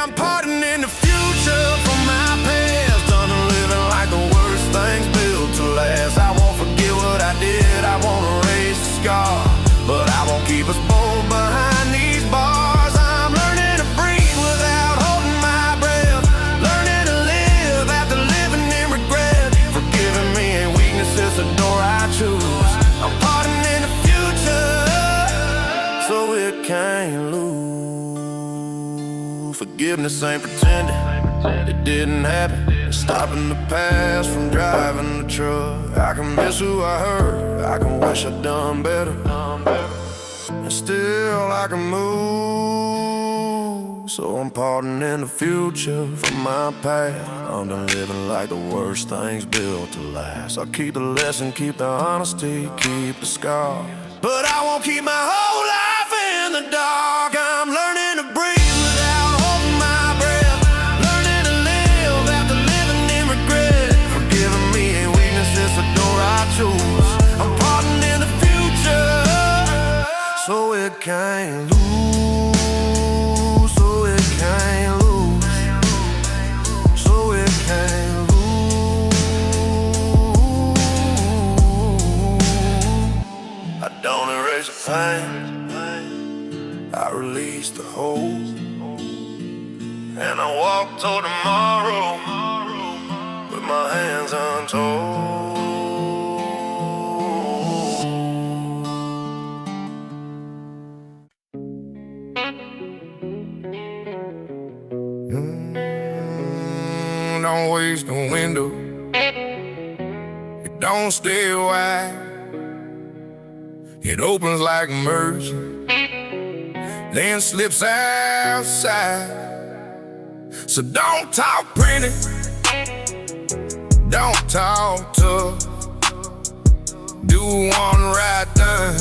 I'm parting in the future from my past, done living like the worst things built to last. I won't forget what I did, I won't erase the scar, but I won't keep us both behind these bars. I'm learning to breathe without holding my breath, learning to live after living in regret. Forgiving me ain't weakness, it's a door I choose. I'm parting in the future, so it can't lose. Forgiveness ain't pretending it didn't happen, stopping the past from driving the truck. I can miss who I hurt, I can wish I'd done better, and still I can move. So I'm parting in the future from my past, I'm done living like the worst things built to last. I'll keep the lesson, keep the honesty, keep the scar, but I won't keep my whole life in the dark. I'm learning to can't lose, so it can't lose, so it can't lose. I don't erase the pain, I release the hold, and I walk toward tomorrow with my hands untold. Don't waste the window, it don't stay wide, it opens like mercy, then slips outside. So don't talk pretty, don't talk tough, do one right thing,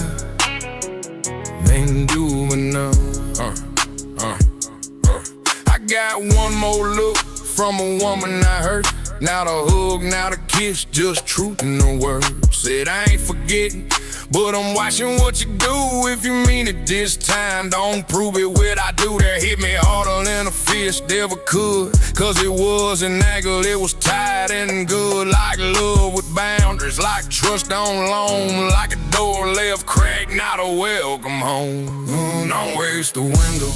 then do enough. I got one more look from a woman I hurt. Not a hug, not a kiss, just truth in the word. Said I ain't forgetting, but I'm watching what you do. If you mean it this time, don't prove it with I do. That hit me harder than a fist ever could, cause it was an angle, it was tight and good. Like love with boundaries, like trust on loan, like a door left cracked, not a welcome home. Don't waste the window,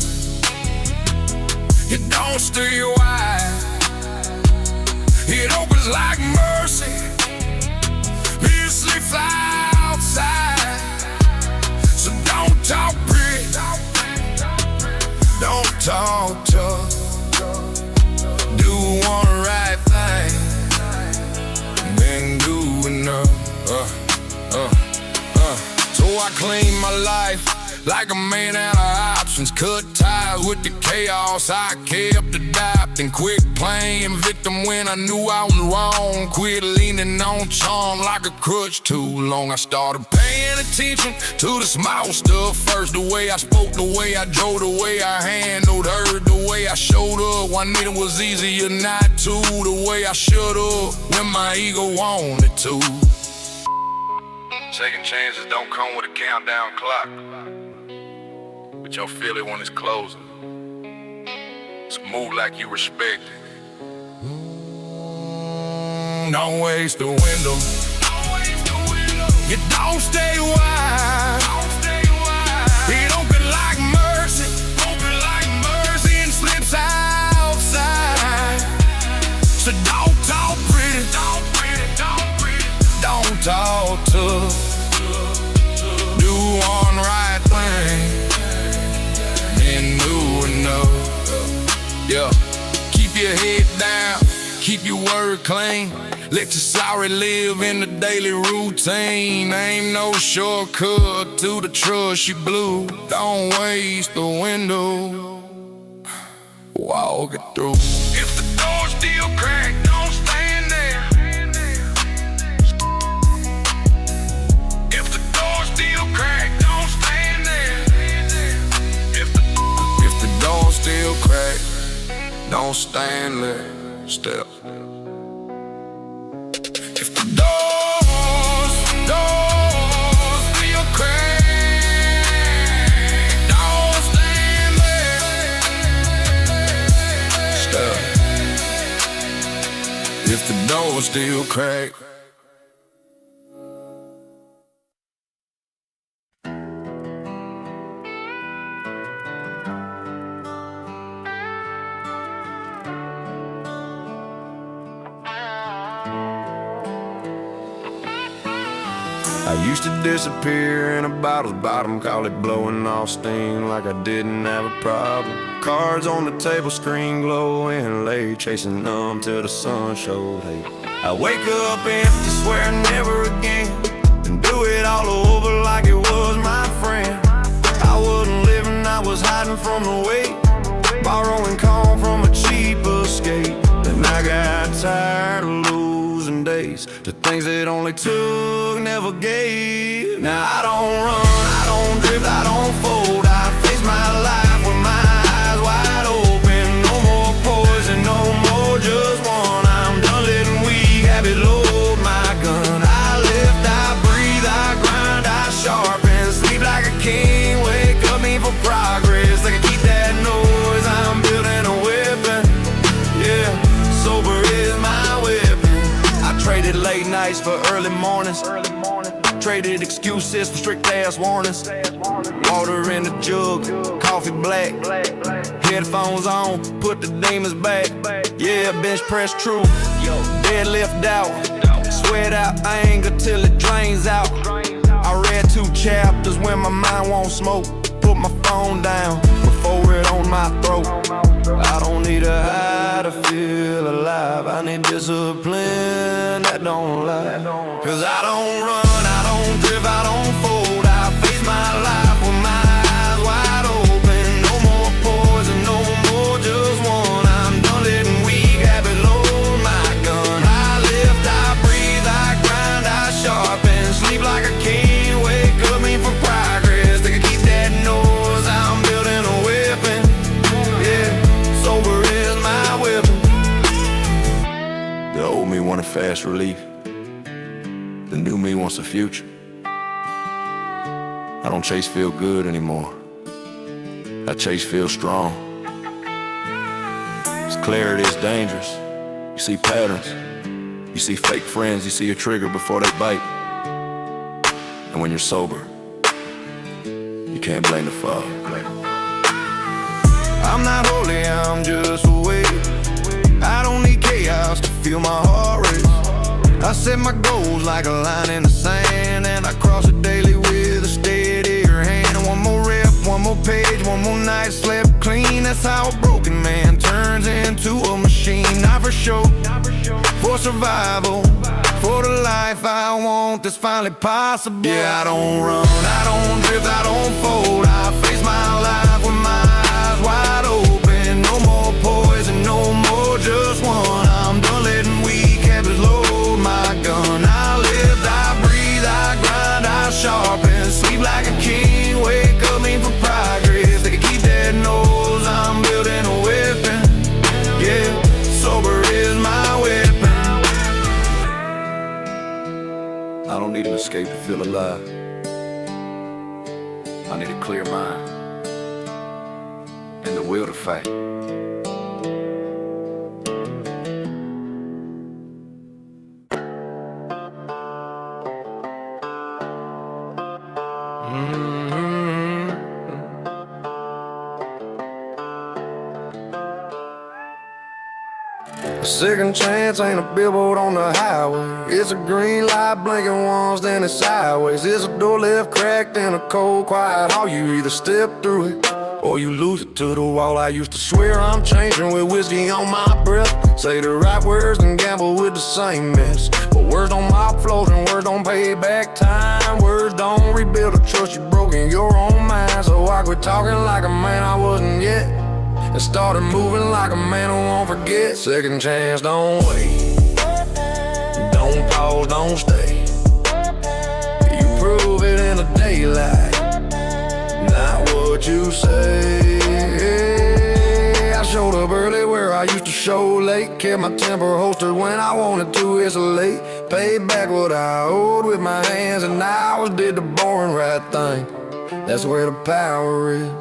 it don't stay wide, it opens like mercy, it slips outside. So don't talk pretty, don't talk tough, do one right thing, then do enough. So I clean my life like a man out of options, cut ties with the chaos. I kept the doubt and quit playing victim when I knew I was wrong. Quit leaning on charm like a crutch too long. I started paying attention to the small stuff first. The way I spoke, the way I drove, the way I handled her, the way I showed up when it was easier not to, the way I shut up when my ego wanted to. Second chances don't come with a countdown clock, but you'll feel it when it's closing. So move like you respect it. Don't waste the window, you don't stay wide, it open like mercy, and slips outside. So don't talk pretty, don't talk tough, do one right thing, then do enough. Yeah, keep your head down, keep your word clean, let your sorry live in the daily routine. Ain't no shortcut to the trust you blew. Don't waste the window, walk it through. If the door's still cracked, don't stand there. If the door's still cracked, don't stand there. If the door's still cracked, don't stand there, step. If the door's still cracked, don't stand there, step. If the door's still cracked. I used to disappear in a bottle's bottom, call it blowing off steam like I didn't have a problem. Cards on the table, screen glowing late, chasing them till the sun showed hate. I wake up empty, swear never again, and do it all over like it was my friend. I wasn't living, I was hiding from the weight, borrowing calm from a cheap escape. Then I got tired of losing days to things that only took, never gave. Now I don't run, I don't drift, I don't fold, I face my life with my eyes wide open. No more poison, no more just one. I'm done letting weak habit load my gun. I lift, I breathe, I grind, I sharpen, sleep like a king, wake up me mornings. Traded excuses for strict ass warnings. Water in the jug, coffee black. Headphones on, put the demons back. Yeah, bench press true, deadlift out. Sweat out anger till it drains out. I read 2 chapters when my mind won't smoke. Put my phone down before it on my throat. I don't need a high to feel alive. I need discipline that don't lie. Cause I don't run, I don't drift, I don't fold. I face my life with my eyes wide open. No more poison, no more just one. I'm done letting weak habit load my gun. I lift, I breathe, I grind, I sharpen. Sleep like a king, wake up me for progress. They can keep that noise, I'm building a weapon. Yeah, sober is my weapon. The old me wanted fast relief. The new me wants a future. I don't chase feel good anymore. I chase feel strong. This clarity is dangerous. You see patterns. You see fake friends. You see a trigger before they bite. And when you're sober, you can't blame the fog. I'm not holy, I'm just awake. I don't need chaos to feel my heart race. I set my goals like a line in the sand, and I cross it daily with a steadier hand. One more rep, one more page, one more night slept clean. That's how a broken man turns into a machine. Not for show, for survival, for the life I want that's finally possible. Yeah, I don't run, I don't drift, I don't fold. I face my life with my eyes wide open. No more poison, no more just one. I'm done letting weak habits load my gun. I live, I breathe, I grind, I sharpen. Sleep like a king, wake up mean for progress. They can keep that nose, I'm building a weapon. Yeah, sober is my weapon. I don't need an escape to feel alive. I need a clear mind and the will to fight. A second chance ain't a billboard on the highway. It's a green light blinking once, then it's sideways. It's a door left cracked in a cold, quiet hall. You either step through it or you lose it to the wall. I used to swear I'm changing with whiskey on my breath. Say the right words and gamble with the same mess. But words don't mop flows and words don't pay back time. Words don't rebuild a trust you broke in your own mind. So I quit talking like a man I wasn't yet, and started moving like a man who won't forget. Second chance, don't wait. Don't pause, don't stay. You prove it in the daylight, not what you say. I showed up early where I used to show late. Kept my temper holstered when I wanted to isolate. Paid back what I owed with my hands, and I always did the boring right thing. That's where the power is.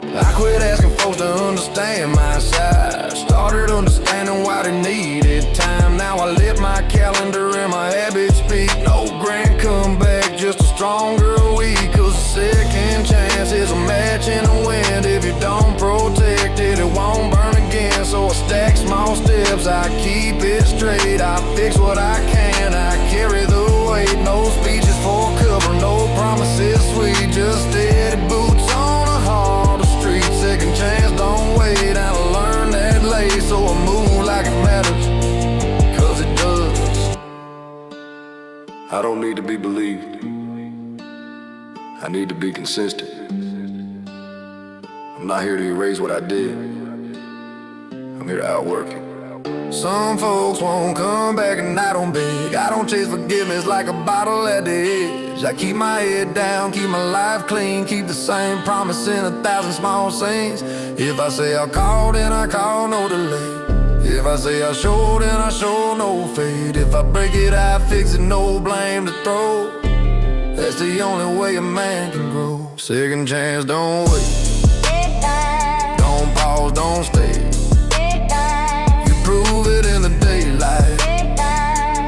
I quit asking folks to understand my side. Started understanding why they needed time. Now I let my calendar and my habits speak. No grand comeback, just a stronger week. Cause a second chance is a match in the wind. If you don't protect it, it won't burn again. So I stack small steps, I keep it straight. I fix what I can, I carry the weight. No speeches for cover, no promises sweet. Just steady boots on a harder street. Second chance, don't wait. I learned that late, so I move like it matters, cause it does. I don't need to be believed, I need to be consistent. I'm not here to erase what I did, I'm here to outwork it. Some folks won't come back and I don't beg. I don't chase forgiveness like a bottle at the edge. I keep my head down, keep my life clean, keep the same promise in 1,000 small scenes. If I say I'll call, then I call, no delay. If I say I show, then I show, no fade. If I break it, I fix it, no blame to throw. That's the only way a man can grow. Second chance, don't wait. Don't pause, don't stay. Prove it in the daylight,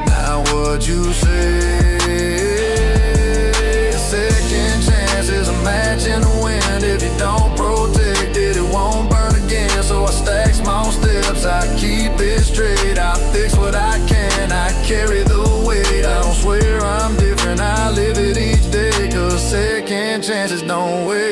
not what you say. chances, don't waste